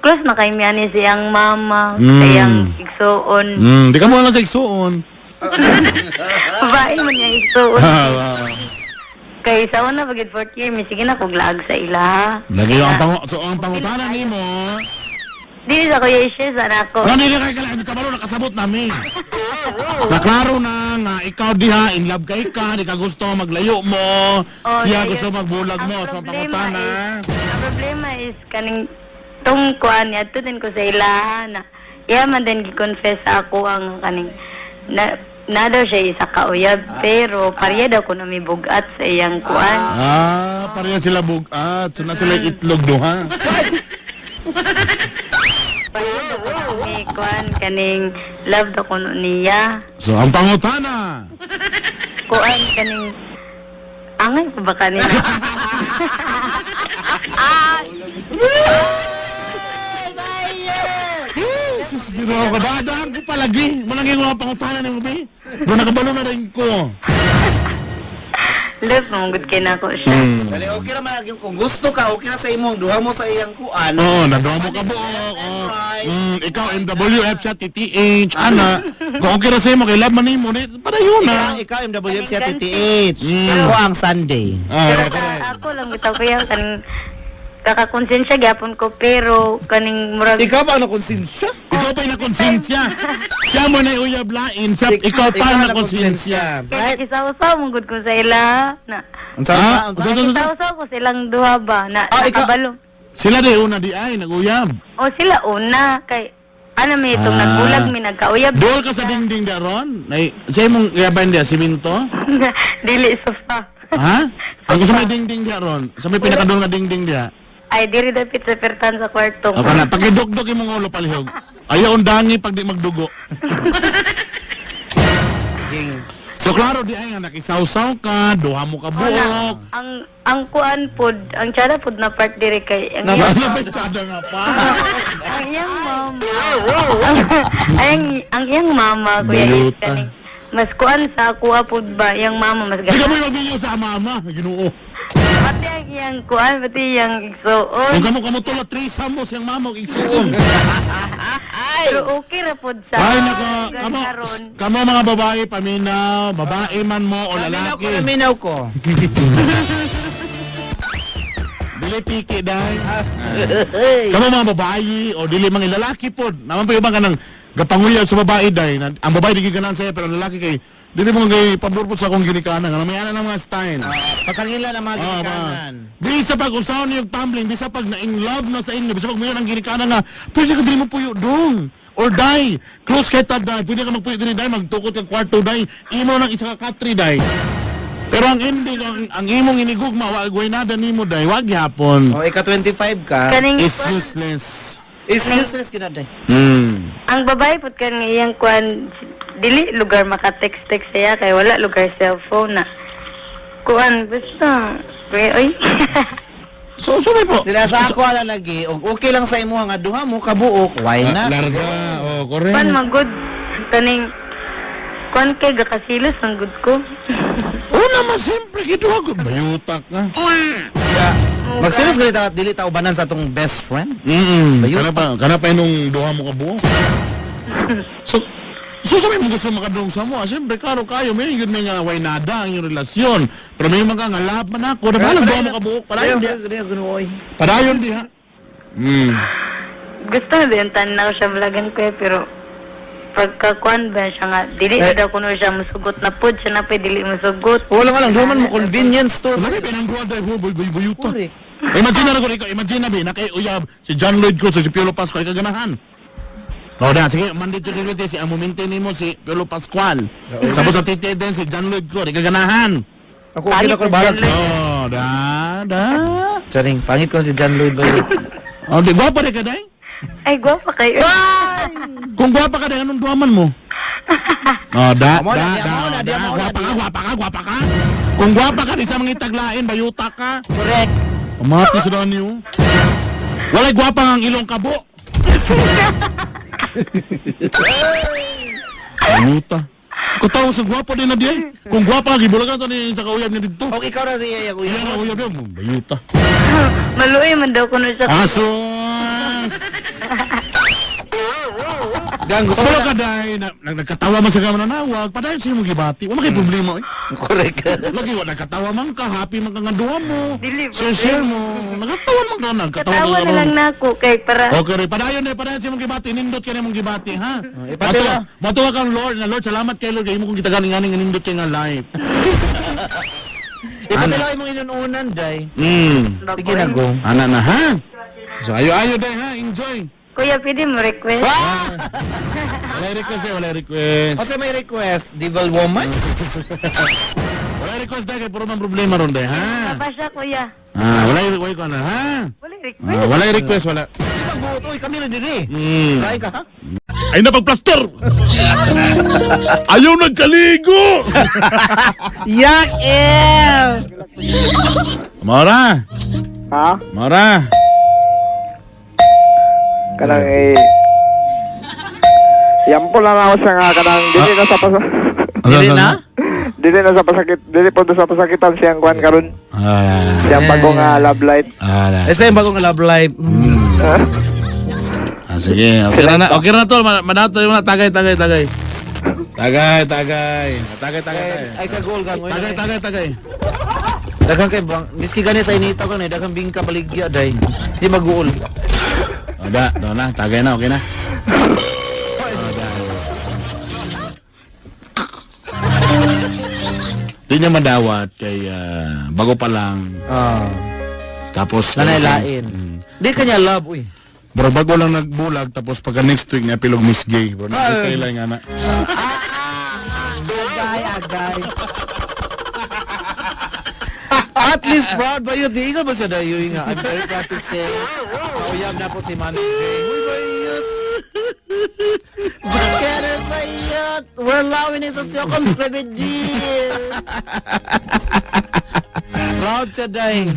close na kay miya ni siyang mama, Mm. siyang igsuon. Di ka mo lang sa igsuon. Babae man niya igsuon. Kay sa una pagid 4th year, may sige na kog lag sa ila. Lagi ang pangutanan ni mo. Dili sa kuya issues ako. Ano nila kay kailangan kabalo nakasabot namin. Naklaro na nga ikaw diha in love kay ka, di ka gusto maglayo mo. Oh, Siya dayon. gusto magbulag mo Ang sa problema pangutana. Ang problema is kaning tungkuan niya din ko sa ilahan na iya man din gi-confess ako ang kaning na daw siya isa kauyab pero pareha daw ko na may bugat sa iyang kuan. Pareha sila bugat. So na sila itlog duha. Pareha daw ko na may kuan kaning love daw ko niya. So ang pangutana. kuan kaning angay pa ba kanina? Jesus, ginoo ka. Dadaan ko palagi. Malagay ko mga pangutanan ng gabi. Doon nakabalo na rin ko. Love, mamugod kayo na ako siya. Dali, okay naman yung kung gusto ka, okay na sa imong duha mo sa iyang kuan. Oo, nagawa mo ka buok. Ikaw, MWF siya, TTH, ana. Kung okay na sa'yo mo, kay love man mo, para yun na. Ikaw MWF siya TTH. Ako ang Sunday. Pero ako lang bitaw ko yan kaning kakakonsensya gyapon ko pero kaning murag Ikaw ba na konsensya? Ikaw pa yung nakonsensya. Siya mo na uyab lain. Ikaw pa ang nakonsensya. kaya kisaw-saw mong gud ko sa ila na Unsa? kisaw-saw ko silang duha ba na ikaw- nakabalo. Sila di una di ay, nag-uyab. O sila una kay ano may itong nagulag mi nagkauyab. Dool ka sa dingding daron. Siya mong uyaban diya, siminto? Dili sofa. Ha? Ang gusto may dingding diya ron. Sa may pinakadol nga dingding diya. Ay diri dapit sa pertan sa kwarto. O ka na, pagidugdog yung mga ulo palihog. Ayaw undangi pag di magdugo. So klaro di ay nga nakisawsaw ka, duha mo ka buok. Ang kuan pod, ang tsada pod na part diri kay ang iyang Napitsada nga pa. ang iyang mama. ang iyang mama kuya is Baluta. kaning mas kuan sa kuha pod ba yung mama mas Di ka mo ganda. yung magbinyo sa mama, ginoo. Pati ang iyang kuan pati yung igsuon. Kung kamo tulad, trisam mo siyang mama, igsuon. Pero okay ra pod sa Ay, nako, karon. kamo mga babae, paminaw, babae man mo o lalaki. Minaw ko. Dili piki dahil. Kamo mga babae o dili mga lalaki pod. Naman pa yung ka ng gapanguyab sa babae dahil. Ang babae di gikanan sa'yo pero ang lalaki kay dili mo gay pabor po sa akong ginikanan. Ano may ana ng mga style. Pasangila na mga ginikanan. Bisa pag usaw niyo yung tumbling, bisa pag na-in love na sa inyo, bisa pag mayroon ang ginikanan nga, pwede ka dili mo puyo dong. Or die. Close kita die. Pwede ka magpuyo din die, magtukot ka kwarto die. Imo ng isa ka katri die. Pero ang ending, ang imong inigugma, wag nada nimo die, wag yapon. O, ika 25 ka. Kaning It's kuan, useless. Is useless kinaday. ang babae pod kan iyang kuan dili lugar maka-text siya kay wala lugar cellphone na. Kuan basta. Oy. So may po. Dila sa ako ala lagi, og okay lang sa imo nga duha mo kabuok, why not? Larga, correct. Kuan magud kaning kuan kay gakasilos ang good ko. Una mas siyempre, kito ako. Bayutak ka. Magsilos gali ta dili ta ubanan sa atong best friend. Bayutak. Kana pa inong duha mo kabuo. So sabi mo gusto makadung sa mo, siyempre, klaro kayo, may yun may nga way nada ang iyong relasyon. Pero may mga nga lap man ako, naghalag duha mo kabuo. Padayon di. Padayon di ha. Gusto na din tanaw siya vlogan ko pero pagkakuan ba siya nga dili na daw kuno siya musugot na pod siya na pa dili musugot. Wala nga lang duha man mo convenience store. Wala may pinangguan tayo, buyuta. Correct. Imagine na rin ko, imagine na ba, nakayuyab si John Lloyd Cruz, si Piolo Pascual, kaganahan. O na, sige, Monday to Tuesday, si Amumente mo si Piolo Pascual. Sabos sa titi din si John Lloyd Cruz, kaganahan. Ako okay na ko balag. Oh, da. Charing, pangit ko si John Lloyd Lloyd. Oh, di gwapa rin ka, day? Ay gwapa kayo. Kung gwapa ka, day, anong duwaman mo? Oh, Amo na, gwapa ka. Kung gwapa ka, di sa mga itaglain, bayuta ka. Correct. Pamati sa daan niyo. Walay gwapa nga ang ilong kabo. Bayuta. Katawa sa gwapa din na di ay. Kung gwapa, gibulagan ta ni sa kauyab niya dito. Okay, ikaw na siya kuya. Iyan ang uyab niya, bayuta. Maluoy man daw kuno siya. Asos! Gang gusto Pabalo ka dahil, nagkatawa man sa kama nanawag, padayon siya mong gibati. Wala kayo problema eh. Correct. Lagi, nagkatawa man ka, happy man ka nga duha mo. Dili, Share mo. Nagkatawa man ka, nagkatawa Katawa ka na lang nako kay para Okay, rin. Padayon siya mong gibati. Nindot ka na mong gibati, ha? ipatila. Matuwa kang Lord. Na Lord, salamat kay Lord. Kaya mo kong kitagaling nga nindot ka nga life. Ipatila mong inununan, day. Sige na go. Ana na, ha? So, ayo day, ha? Enjoy. Kuya pwede mo request. Wala request eh, wala request. Kasi may request, Devil Woman. Wala request day, kaya puro man problema ron day, ha? Pa siya kuya. Wala ko na, ha? Walang request. Wala request, wala. Magbuot, uy, kami na din eh. Kain ka, ha? Ay, napagplaster! Ayaw nagkaligo! Yak, Mara! Ha? Mara! Kanang Yampol na ako siya nga kanang dili na sa Dili na? dili na sa pasakit, dili po sa pasakitan siyang kuan karon. Siyang bagong love light. Esa yung bagong love life. Sige, okay na. Okay na tol, manato yung tagay. Tagay. Ay, kagol ka. Tagay. Daghang kay bang, miski gani sa inita ko na, daghang bingka baligya, day. Di mag-uol. Oda, na, tagay na, okay na. Di niya madawat kay bago pa lang. Tapos Nanailain. Di kanya love, uy. Bro, bago lang nagbulag tapos pagka next week niya pilog Miss Gay. Bro, nakikailan nga na. Agay. At least proud ba yun? Di ikaw ba siya dayo nga? I'm very proud to say. Kauyab na po si Mami Jay. Uy, bayot. Bakit bayot? We're allowing it sa siyokong prebedir. Proud siya, day.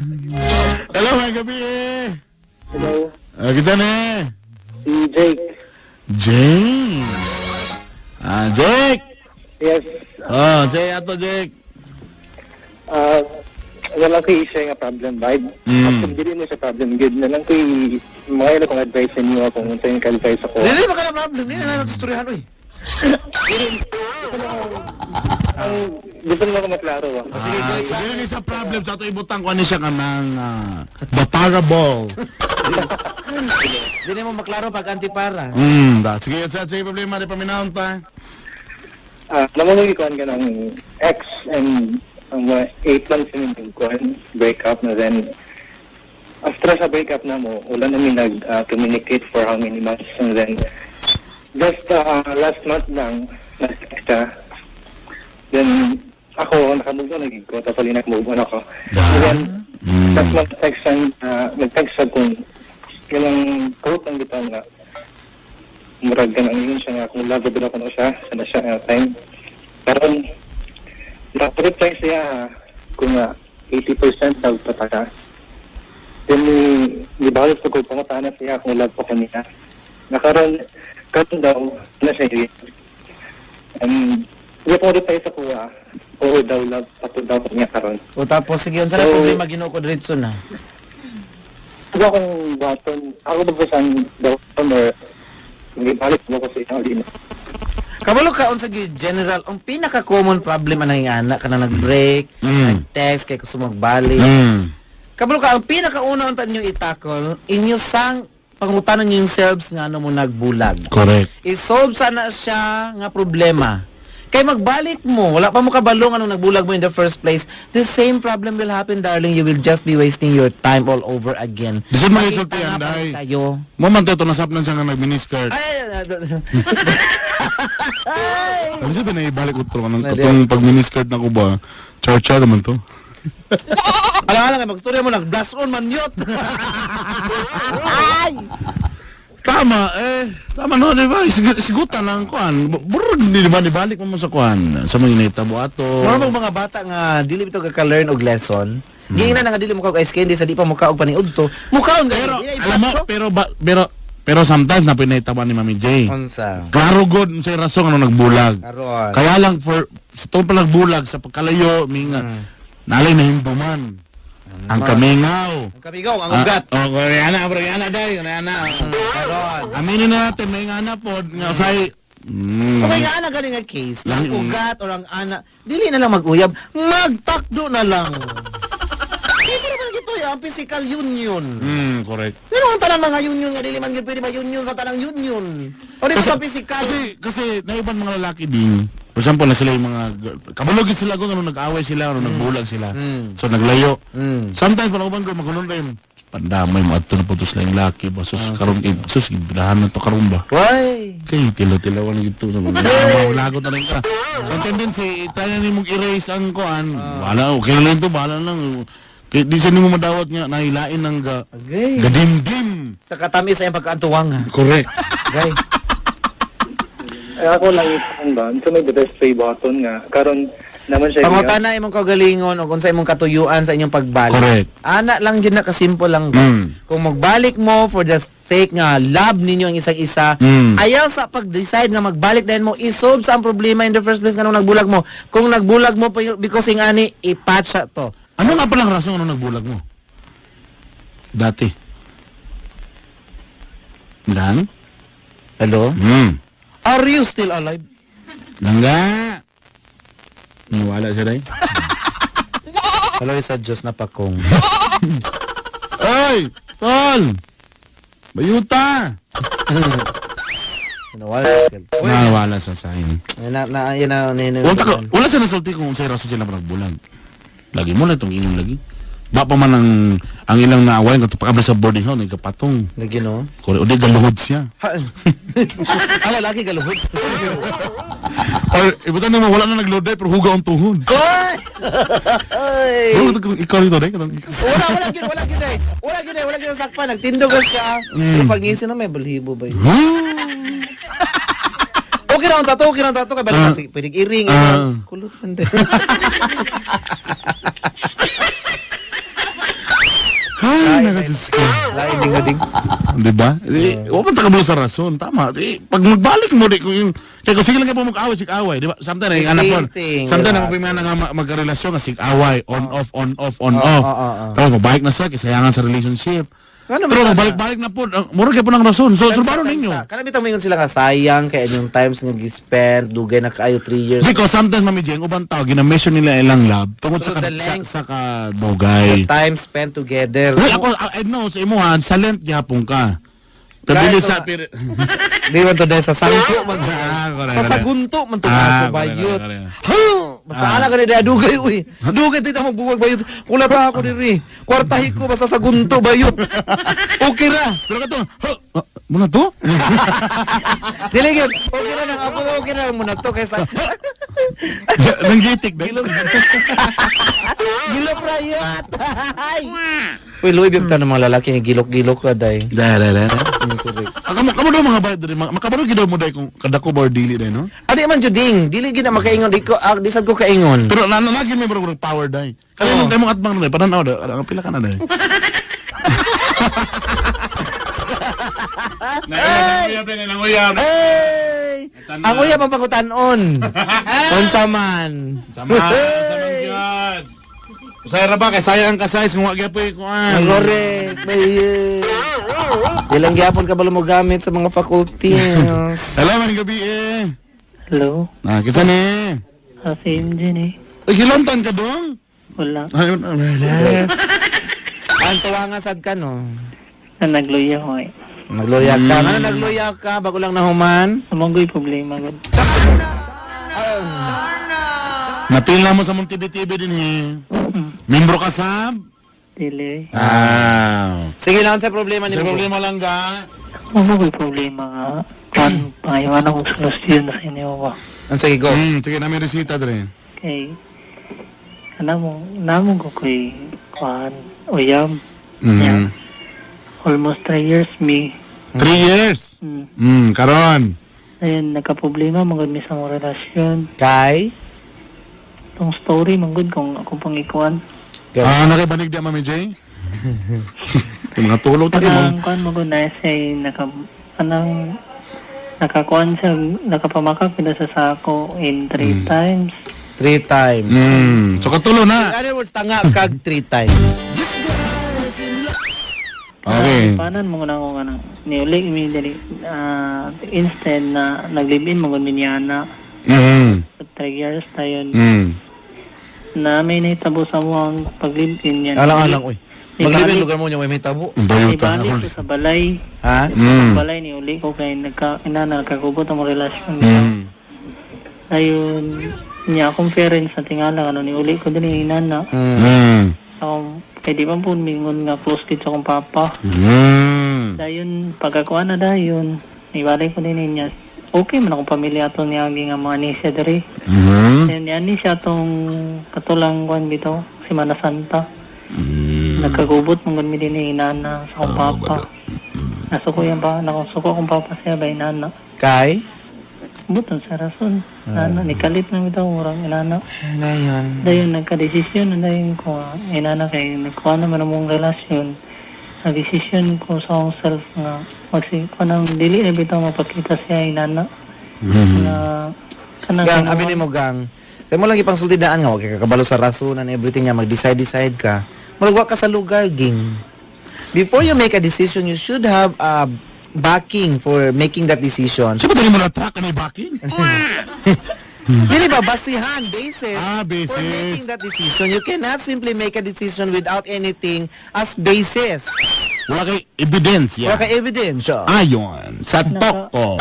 Hello, may gabi eh. Hello, Kita na eh. si Jake. Jake. Jake. Yes. Say ato Jake. Wala ko i-share nga problem vibe. Actually, dili mo sa problem good na lang ko mga kong advice niyo kung unsa yung advice ako. Dili ba ka na problem? Dili na natusturyahan, uy. Gusto mo ako maklaro Sige sa problem sa ato ibutang ko ani siya kanang the parable. Dili mo maklaro pag antipara. Sige, sige problema di paminahon ta. Namangugi ko ka ng ex and 8 months in break up na then after sa break up na mo, wala namin nag-communicate for how many months and then just last month lang nag-text siya. Then ako nakamove on naging ko tapos nag-move on ako. And then last month text nag-text siya kung yung quote ang bitaw nga murag ka nang yun siya nga kung lovable ako na siya sana siya time. Pero na-reply siya kung 80% daw pataka. Then, nibalos ko kung pangatana siya kung love ko niya. Nakaroon daw na siya hindi po reply sa kuha. Oo daw, love pato daw niya karon. O tapos, sige, yun sana problema ginoo ko diretso na. Ako akong baton, ako ba saan daw or hindi balik mo ko sa isang alin. Kabalo ka unsa gyud general ang pinaka common problem anang anak kana nag-break, nag-text kay gusto magbalik. Kabalo ka ang pinaka una unta niyo i-tackle inyo sang pangutanan niyo yourselves nga ano mo nagbulag. Correct. I-solve sana siya nga problema. Kay magbalik mo, wala pa mo kabalong anong nagbulag mo in the first place. The same problem will happen, darling. You will just be wasting your time all over again. Di siya mga Makita isulti nga yan, pa rin day. kayo. Moment ito nasapnan siya nga nag-miniskirt. Ano siya binaibalik ko ito? Itong pag-miniskirt na ko ba? Char-char naman to. Alang-alang, mag-storya mo, nag-blast on man yun. Ay! Tama no, di ba? Sigutan lang kuan. Bro, di ba nibalik mo sa kuan? Sa mga initabo ato. Mga bata nga dili bitaw ka learn og lesson. Giingnan na nga dili mo ka ice candy sa di pa mo ka og paniudto. Mukaon Pero alam mo, pero sometimes na pinahitaban ni Mami J. Unsa? Klaro god sa rason ano nagbulag. Karon. Kaya lang sa tuon pa nagbulag sa pagkalayo minga. Nalay na hinduman. Ang kamingaw. Ang kabigaw, ang ugat. Yana, bro, yana day, yana. Karon. Aminin na natin, may nga na po, nga say, So kay nga ana gani nga case, ang ugat or ang ana, dili na lang mag-uyab, magtakdo na lang. Hindi naman gito ang physical union. Correct. Pero ang tanang mga union nga dili man gyud pwede ma-union sa tanang union. O dito sa physical. Kasi naiban mga lalaki din. For example, na sila yung mga kabulogin sila kung ano nag-away sila, ano nagbulag sila. So naglayo. Sometimes panakuban ko magulong rin. Pandamay mo ato na po to sila yung laki ba. Sus karon sus binahan na to karon ba. Why? Kay tilo-tilawan gito sa mga lagot na rin ka. So tendency tayo ni mong erase ang kuan. Wala okay lang to, bala lang. Kaya di siya mo madawat nga, nahilain ng Okay. gadimdim. Sa katamis ay pagkaantuwang. Correct. Okay. Ay, ako lang isang ba, so may best play button nga. Karon naman siya Pangutana imong kaugalingon o kung sa imong katuyuan sa inyong pagbalik. Correct. Ana lang yun na kasimple lang ba? Kung magbalik mo for the sake nga love ninyo ang isang isa, ayaw sa pag-decide nga magbalik dahil mo isolve sa ang problema in the first place nga nung nagbulag mo. Kung nagbulag mo because ingani ipatch sa to. Ano nga palang rason ano nagbulag mo? Dati. Dan? Hello? Are you still alive? Langga. Niwala siya dahil. Hello sa Diyos na pakong. Ay! Tol! Bayuta! Nawala sa sahin. Wala siya nasulti kung sa'yo rason sila nagbulag. Lagi mo na itong inom lagi. Ba pa man ang ilang naaway nga pagkabla sa boarding house, nagkapatong. Lagi no? Kore, o di galuhod siya. Ala, lagi galuhod. Or, ibutan naman, wala na nagload pero huga ang tuhod. Ikaw rito, dahil. Wala gid sakpa, nagtindog siya. Pero pag ngisin na may balhibo ba yun? Okay na ang tato kay balik kasi pwedeng iring. Kulot man din. Ay, nakasis ka. Lain ding. Diba? Huwag man takablo sa rason. Tama. Pag magbalik mo, kaya kung sige lang kayo po mag-away, sig-away. Diba? Sometimes, anak po. Sometimes, ang pimana nga magkarelasyon, sig-away. On-off. Tapos, mabalik na sa kasayangan sa relationship. Pero magbalik-balik na po. Mura kayo po ng rason. So, baro ninyo. Kanabitang mo sila nga sayang kaya yung times nga gi-spend, dugay na kaayo 3 years. Because sometimes, Mami Jeng, ubang tao, gina-measure nila ilang love tungkol So, sa the length- kadugay. Time spent together. Well, ako, I know, sa imuhan, sa length gihapon ka. Pero Right, dili so, sa... Di man to dahil sa sangko man. correct, Sa correct. sagunto man to ako bayot. Basta ala ka na dugay uy. Dugay tita magbuwag bayot. Kula pa ako diri. Kwartahi ko basta sagunto bayot. Okay ra. Pero ka to, muna to? Dili gyud. Okay ra nang ako okay ra mo na to kaysa Nanggitik, dahil. gilok ra yat. Uy, luwi bigta ng mga lalaki nga gilok-gilok ra day. Dahil. Kamu daw mga bayad diri, makabaro gidaw mo dahil kung kadako ba or dili dahil, no? Adi man juding, dili gid na makaingon di ko di sad ko kaingon. Pero nanagin may barang power dahil. Kaya mo atbang na dahil, pananaw dahil, pila ka na dahil. Hey! Ang uya papangutan-on. Unsa man? Sama yun. Sayang ba, kaya sayang ang kasayas kung wag yapoy ko Ang correct. Ilang gyapon ka balo mo gamit sa mga faculties. Hello, maning gabi eh. Hello? Kisa ni? Si MJ ni. Ay, hilontan ka doon? Wala. Ayun, Ang tuwa nga sad ka no. Na nagluya ko eh. Nagloya ka. Ano nagloya ka bago lang nahuman? Amogoy problema gud. Napila mo sa mong TV din eh. Membro ka sa? Dili. Sige lang sa problema ni Sa mo. problema lang ka. Amogoy problema nga. Pangayawan akong solusyon sa inyo ba. Ang sige go. Sige, namin resita dre. Okay. Namo ko kay Juan Oyam. Yeah. Almost 3 years me. 3 years? Karon. Ayun, nagka-problema magod mi sa mong relasyon. Kay Itong story manggod kung akong pangikuan. Nakibanig di Mami J? Yung mga tulog tayo mo. Kanang kuan magod na say nakakuan siya, nakapamakak pila sa sako in 3 times. 3 times. So katulo In na. other words, tanga kag 3 times. Okay. Panan mo na ako kanang niuli immediately instead na naglibin magod minyana 3 years tayo na may nahitabo sa mo ang paglibin yan. Alang uy. Maglibin lugar mo niya may tabo. Bayutan Ibalik ako. ko sa balay. Ha? Sa balay ni uli ko kay nagkakubot ang relasyon niya. Ayun, niya akong parents sa tingala ano ni uli ko din ni inana. So, kay di pa po mingon nga close kid sa akong papa. Dayon, pagkakuha na dayon, ibalik ko din niya. Okay man akong pamilya ato niya nga mga nisya diri. Yan ni siya tong katulang kwan bitaw, si Mana Santa. Nagkagubot mong ganmi din ni inana sa akong papa. Nasuko yan ba? Nakasuko akong papa siya ba inana. Kay? Buton sa rason. Inana, nikalit na bitaw murang inana. Ngayon. Dayon nagka-desisyon na dayon ko inana kay nagkuha naman ang mong relasyon. Nag-desisyon ko sa akong self nga panang dili na bitaw mapakita siya inana. Na kanang Gang, aminin mo, gang. Sa mo lang ipang sultidaan nga, wag ka kakabalo sa rason and everything nga, mag-decide ka. Malagwa ka sa lugar, ging. Before you make a decision, you should have a backing for making that decision. Siya ba tayo mo na-track na backing? Dili ba, basihan, basis. Basis. For making that decision, you cannot simply make a decision without anything as basis. Wala kay evidence, Wala ka evidence. Ayon, sa toko.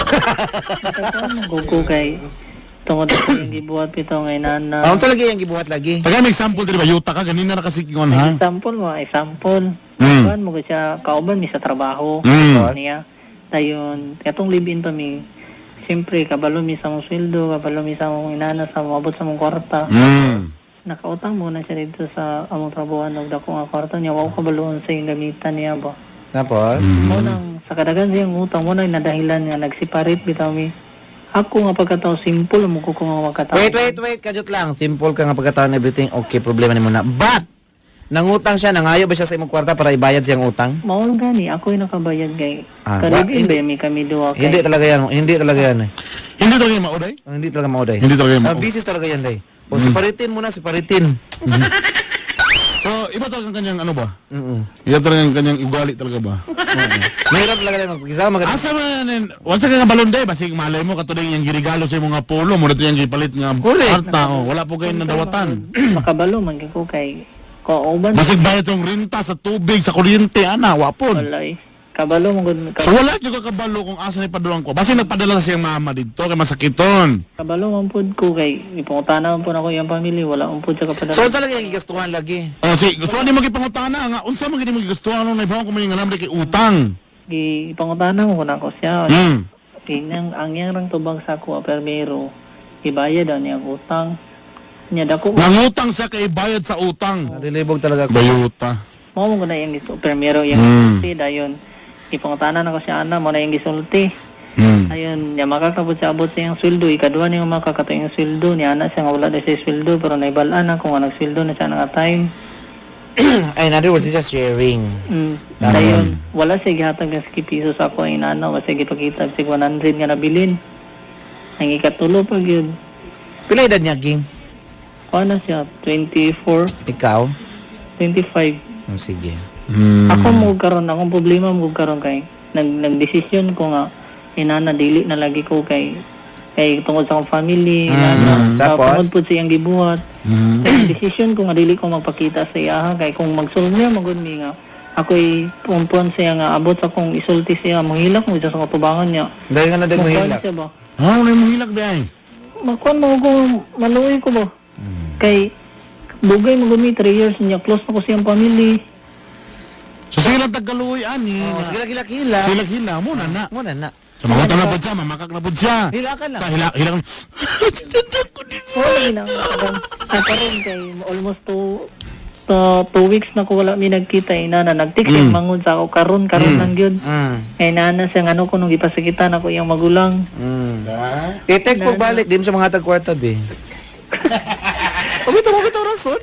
nagkakaroon ng gugo kay tungod sa yung gibuhat pito nga inana. Ang talaga yung gibuhat lagi. Tagay may example dili ba yuta ka ganina na kasi kingon ha. Example mo, example. Mm. Kuan mo siya kauban mi sa trabaho. Mm. Niya. Dayon, katong live-in pa mi. Siyempre, kabalo mi sa mong sweldo, kabalo mi sa mong inana sa mabot sa mong kwarta. Nakautang muna siya dito sa among trabaho og dako nga kwarta niya. Wa ko kabaloon sa yung gamitan niya ba. Tapos? Mo nang sa kadagan siyang utang mo na nadahilan nga nagseparate bitaw mi. Ako nga pagkatao simple mo ko nga makatao. Wait. Kajut lang. Simple ka nga pagkataon everything. Okay, problema ni mo na. But, nangutang siya, nangayo ba siya sa imong kwarta para ibayad siyang utang? Maul gani, ako yung nakabayad kay. Ah, Kalibin hindi- ba mi kami duwa kay. Hindi talaga yan. Hindi talaga yan eh. Hindi talaga yung mauday? Hindi talaga mauday. Hindi talaga yung mauday. Business talaga yan, day. O, separatin mo na, separatin. So, iba talaga kanyang ano ba? Mm-mm. Iba talaga kanyang ugali talaga ba? Mahirap talaga na magpag-isama. Asa man yan? Once ka nga balon day, basig malay mo katulad yung girigalo sa imong nga polo mo dito yung gipalit nga Correct. arta. Wala po kayo nadawatan. Makabalo man gyud ko kay kauban Basig bayad yung renta sa tubig, sa kuryente, ana, wapon. walay. Kabalo man gud So wala dyan ka kabalo kung asa ni padulang ko. Basi nagpadala sa siyang mama dito, kay masakiton. kabalo man pud ko kay ipangutana man pud ako yung pamilya wala man pud sa kapadala. So, talaga yung gigastuhan lagi. O, si, gusto ni magipangutana nga, unsa man gini magigastuhan nung naibawang ko may ngalam kay utang. Gi ipangutana mo na ko siya. Tingnan ang yang rang tubag sa ako permero. Ibayad daw niya ang utang. Nya dako Nangutang siya kay bayad sa utang. Nalilibog talaga ako. Bayuta. mo mo na yung gisulti permero yung gisulti dayon. Ipangutana na ko siya ana mo na yung gisulti. Ayun, niya makakabot sa abot sa yung sweldo. Ikaduha niya makakato yung sweldo. Niya na siya nga wala na siya sweldo. Pero naibalaan na kung anong sweldo na siya nga time. Ay, in other words, it's just sharing. Ayun, wala siya gihatag ng 50 pesos ako ay nana. Wala siya gipakita sig 100 nga nabilin. Ang ikatulo pag yun. Pila edad niya, Ging? Kuha na siya, 24, Ikaw? 25. Sige. Ako mo karon, akong problema mo karon kay nagdesisyon ko nga inana dili na lagi ko kay tungod sa akong family inana Tapos? tungod pud siyang gibuhat. Desisyon ko nga dili ko magpakita sa iya kay kung magsulod niya magud mi nga ako'y pumpon siya nga abot sa kong isulti siya manghilak mo sa katubangan niya. Dahil nga na din mo Magkuhan hilak. siya ba? Ano na yung hilag day? Magkuhan mo ko maluoy ko ba? Kay bugay mo gumi 3 years niya close na ko siyang family. So sila tagkaluoy ani. Oh, sige, hila. Sila hila mo na na. Muna na. So magunta na po siya, mamakak na po siya. Hilakan lang. Hila. Wala na ako rin kay almost 2 weeks na ko wala mi nagkita inana nagtext yung mangod sa ako karon lang gyud. Kay nana siya ano ko nung ipasakitan ako yung magulang. I-text mo balik, di mo sa mga tag-kwarta, be. Bito rason.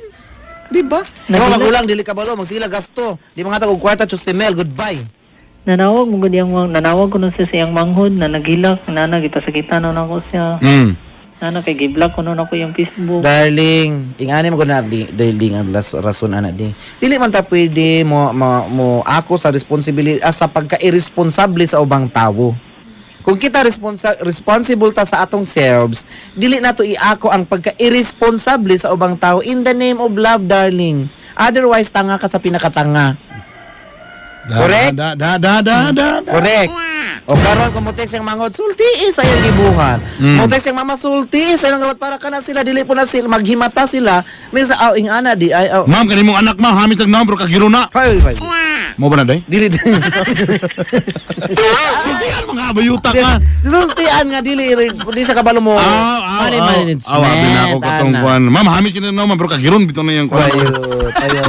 Di ba? Diba magulang, dili ka balo, magsila gasto. Di mga tag-kwarta, chustimel, goodbye. Nanawag mo gud yung nanawag ko nun siya sa iyang manghod na naghilak nana ipasakitan na ako siya. Nana kay giblock ko nun ako yung Facebook. Darling, ingani mo ko na darling ang rason ana di. Dili man ta pwede mo ako sa responsibility sa pagka-irresponsable sa ubang tawo. Kung kita responsible ta sa atong selves, dili nato iako ang pagka-irresponsable sa ubang tao in the name of love, darling. Otherwise tanga ka sa pinakatanga. Correct? Correct. O karon kung motex yung mangod, sulti sa iyong gibuhat. Motex yung mama, sulti sa iyong gabat para ka na sila, dili po na sila, maghimata sila. Minsan, ing ana di, ay, Ma'am, kani mong anak ma, hamis lang number kagiro na. Ay. Mo ba na day? Dili, Sultihan mga bayuta ka. sultian nga, dili sa kabalo mo. Management. Awa, na ako katong kuan. Ma'am, hamis kini na number kagiro bitaw na yung kuan. Tayo.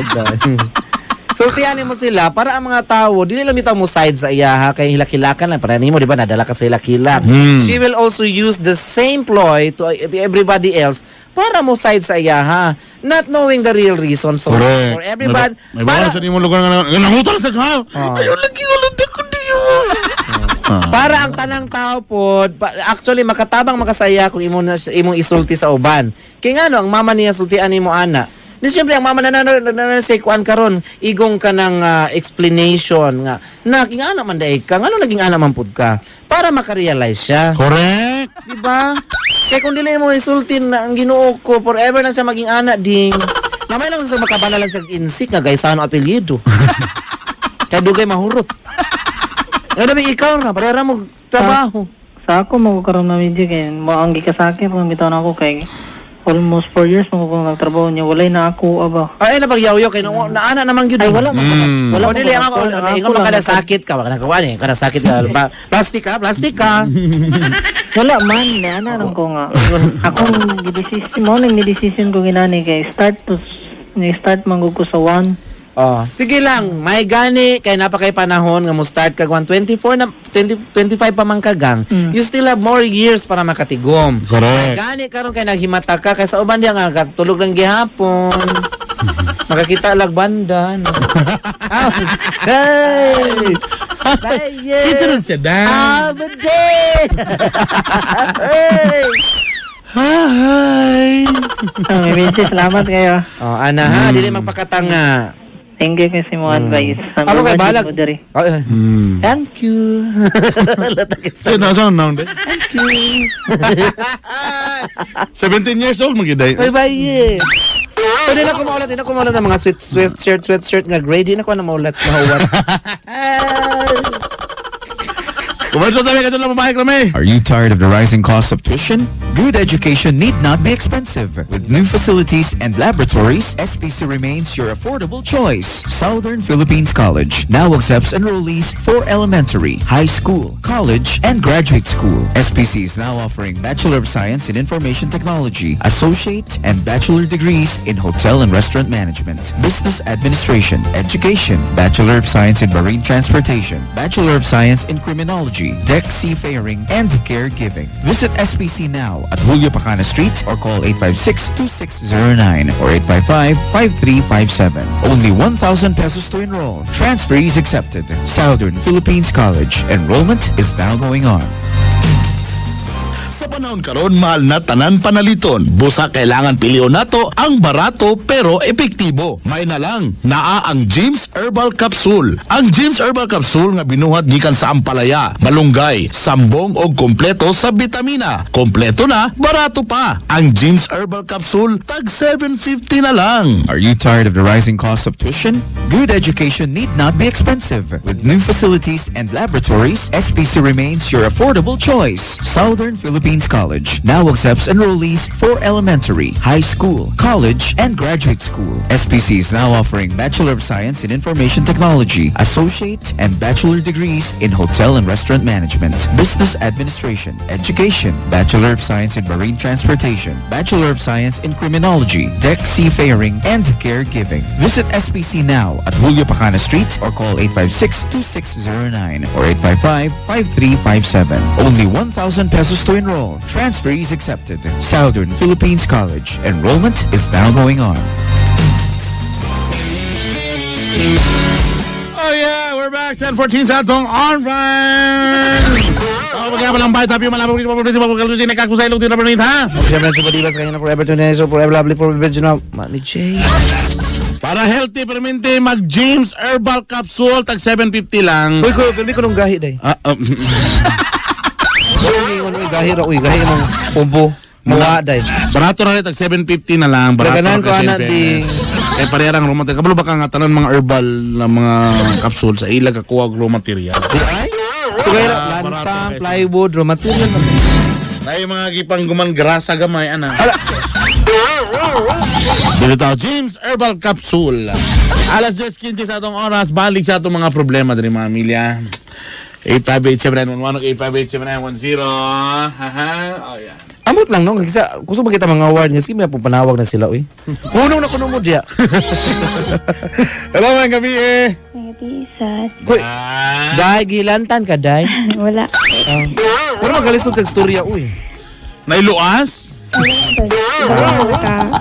Sultihan mo sila para ang mga tao, di nila mitaw mo side sa iya ha, kay hilakilakan lang. Para mo, di ba, nadala ka sa hilakilak. She will also use the same ploy to everybody else para mo side sa iya ha. Not knowing the real reason. So, for everybody, May bawal sa imong lugar nga nangutan sa ka. Ayaw lagi ulit ko diyo. para ang tanang tao pod, actually makatabang makasaya kung imong isulti sa uban. Kay ngano ang mama niya sultian nimo ana. Di siyempre ang mama na say kuan karon igong ka ng explanation nga na king ana man daig ka ngano naging ana man pud ka para makarealize siya. Correct. Di ba? Kaya kung dili mo isultin na ang Ginoo ko forever na siya maging ana ding. Namay lang sa makabanalan sa insik nga guys ano apelyido. Kaya dugay mahurot. Ano ba ikaw na parera mo trabaho. Sa ako, magkakaroon na medyo kaya ang gikasakit kung bitaw na ako kay almost 4 years mo kung nagtrabaho niya. Walay na ako, aba. Ay, napagyaw-yaw kay naana naman gyud. Ay, wala mo. Wala dili ako ikaw makadasakit ka, makadakawani, kadasakit ka. Plastic ka. Wala man, ana lang ko nga. Akong gidesisyon mo nang decision ko ginani kay start manggug ko sa 1. Oh, sige lang, may gani kay napakay panahon nga mo start kag 124 na 25 pa man kagang. You still have more years para makatigom. May Correct. gani karon kay naghimata ka kay sa uban diya nga katulog lang gihapon. Makakita lag banda. No? Hey! Kita rin siya da. Have a day! Hey! Hi. May message, salamat kayo. Oh, ana ha, dili magpakatanga. Thank you kasi mo advice. Ako kay balag. Mo diri. Oh, thank you. Sino naon de? Thank you. 17 years old magiday. Bye bye. Pwede na ko maulat ng mga sweatshirt nga gray. Di na ko na maulat. Mahuwat. Kumain sa sabi ka dyan lang mabahik rami. Are you tired of the rising cost of tuition? Good education need not be expensive. With new facilities and laboratories, SPC remains your affordable choice. Southern Philippines College now accepts enrollees for elementary, high school, college, and graduate school. SPC is now offering Bachelor of Science in Information Technology, Associate, and Bachelor degrees in Hotel and Restaurant Management, Business Administration, Education, Bachelor of Science in Marine Transportation, Bachelor of Science in Criminology, deck seafaring, and caregiving. Visit SPC now at Julio Pacana Street or call 856-2609 or 855-5357. Only 1,000 pesos to enroll. Transferees accepted. Southern Philippines College. Enrollment is now going on. Sa panahon karon mahal na tanan panaliton. Busa kailangan pilion nato ang barato pero epektibo. May na lang naa ang James Herbal Capsule. Ang James Herbal Capsule nga binuhat gikan sa ampalaya, malunggay, sambong o kompleto sa bitamina. Kompleto na, barato pa. Ang James Herbal Capsule tag 750 na lang. Are you tired of the rising cost of tuition? Good education need not be expensive. With new facilities and laboratories, SPC remains your affordable choice. Southern Philippines College now accepts enrollees for elementary, high school, college, and graduate school. SPC is now offering Bachelor of Science in Information Technology, Associate, and Bachelor degrees in Hotel and Restaurant Management, Business Administration, Education, Bachelor of Science in Marine Transportation, Bachelor of Science in Criminology, deck seafaring, and caregiving. Visit SPC now at Julio Pacana Street or call 856-2609 or 855-5357. Only 1,000 pesos to enroll. Transferees accepted. Southern Philippines College. Enrollment is now going on. Oh yeah, we're back. 10:14 sa atong on-run. Magkakaroon ng bayad, tapi malabog dito, paborito, paborito, nagkakusay, ilong tira, paborito, ha? Siyempre, sa Badibas, kanya na forever to so forever lovely, forever original. Mami J. Para healthy, permente, mag-James Herbal Capsule, tag 750 lang. Uy, ko nung gahi, day. Uy, gahi mong umbo. Mawa, day. Barato na rin, tag 750 na lang. Barato Daganan na ko, kasi anak, fairness. Eh, parehang raw material. Kabalo baka nga tanan mga herbal na mga capsule sa ilag kakuha raw material. Ay? So, kaya lansang, plywood, raw material. Ay, mga gipang guman grasa gamay, ana. Dito tayo, James Herbal Capsule. Alas 10:15 sa atong oras, balik sa atong mga problema din mga milya. 858-7911, 858-7910. Haha. Oh, yan. Amot lang no, kasi gusto ba kita mga award nga sige may panawag na sila oy. Kunong na kuno mo diya. Hello, mga gabi eh. Nag-iisat. Hoy, dai gilantan ka dai. Wala. Pero magalisod kag storya uy. Nailuas?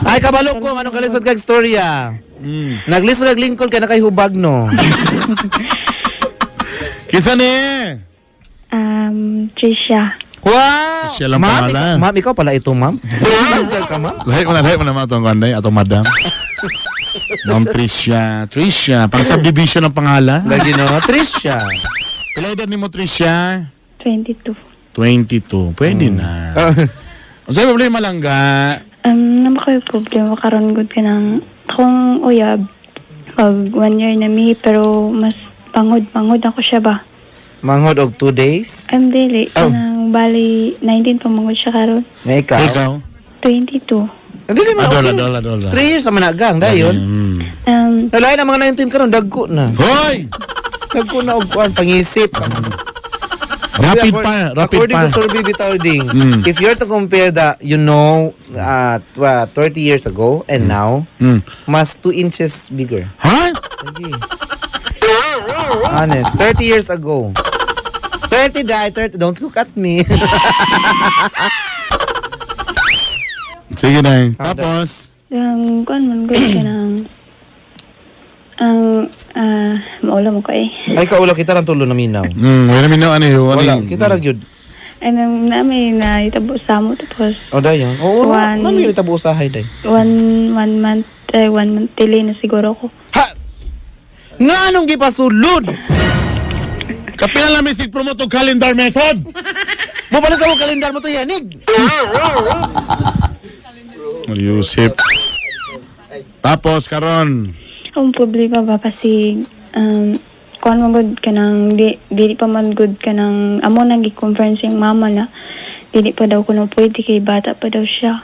Ay kabalo ko anong kalisod kag storya. Naglisod kag lingkod ka na kay hubag no. Kinsa ni? Trisha. Wow! Siya lang pangalan. Ma'am, ikaw pala ito, ma'am? Nandiyan ka, ma'am? Lahat mo naman itong kanday, atong madam. Ma'am Tricia. Tricia, pang subdivision ng pangalan. Lagi no, Trisha. Kailan edad ni mo, Tricia? 22. 22. Pwede na. Ang sa'yo problema lang ga? Naman kayo problema karon gud ka ng akong uyab. Pag 1 year na mi, pero mas pangod ako siya ba? Manghod og 2 days. Ang dili. Nang bali, 19 pamangod siya karon. Nga ikaw? Ikaw? 22. Dili man okay. Dola. 3 years sa managang, dayon. Nalain ang mga 19 karon dagko na. Hoy! Dagko na og kuan pangisip. Rapid pa. According to survey bitawding, if you're to compare the 30 years ago and now, mas 2 inches bigger. Ha? Lagi. Honest, 30 years ago. 30 die, 30. Don't look at me. Sige na. Tapos? Ang kuan man gud ka ng maula mo ko eh. Ay, kaula kita rin tulo na minaw. Wala namin ano yun. Wala, kita rin yun. Ay, namin na itabo sa mo tapos O, dayon. Oo, One- mami yung itabo usahay, day. 1 month delay na siguro ko. Ha! Nga anong gipasulod? Kapila namin sig-promote og calendar method. Bumalik ka mo kalendar mo to, Yanig. Yusip. Tapos, karon. Ang problema ba kasi kuan mo good ka ng dili pa man good ka ng amo nang gi-conference yung mama na dili pa daw kuno pwede kay bata pa daw siya.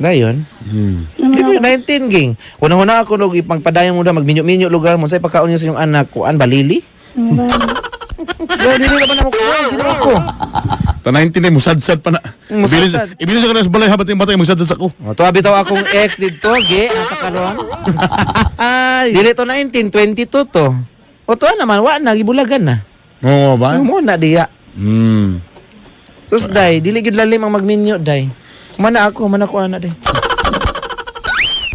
Dayon. Di ba 19 ging. Una-una ako nung ipagpadayon mo na magminyo-minyo lugar mo sa pagkaon niyo sa inyong anak kuan balili. Dili na ba na mo kuan ginawa ko. Ta 19 ay musadsad pa na. Musadsad. Ibilis ako sa balay habat yung batay musadsad ako. O to bitaw akong ex dito, ge, asa karon. Ay, dili to 19, 22 to. O to naman wa na gibulagan na. Oo ba? Mo na diya. Sus day, dili gid lalim ang magminyo day. Mana ako ana day.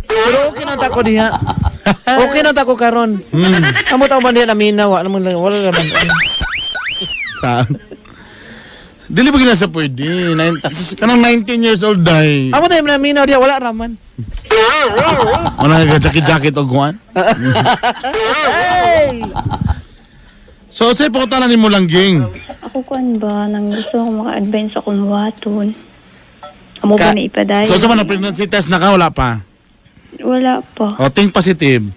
Pero okay na ta ko diha. Okay na ta ko karon. Amo taw man diha na minaw, wala naman. Sa dili ba ginasa pwede? Kanang 19 years old day. Amo tayo na minaw diha wala raman. Wala nga jacket og kuan. Hey! So say pangutanan nimo lang ging. Ako kuan ba nang gusto ko maka-advance ako ng waton. Amo ba na ipaday? So sa man pregnancy test na ka wala pa. Wala pa. O think positive.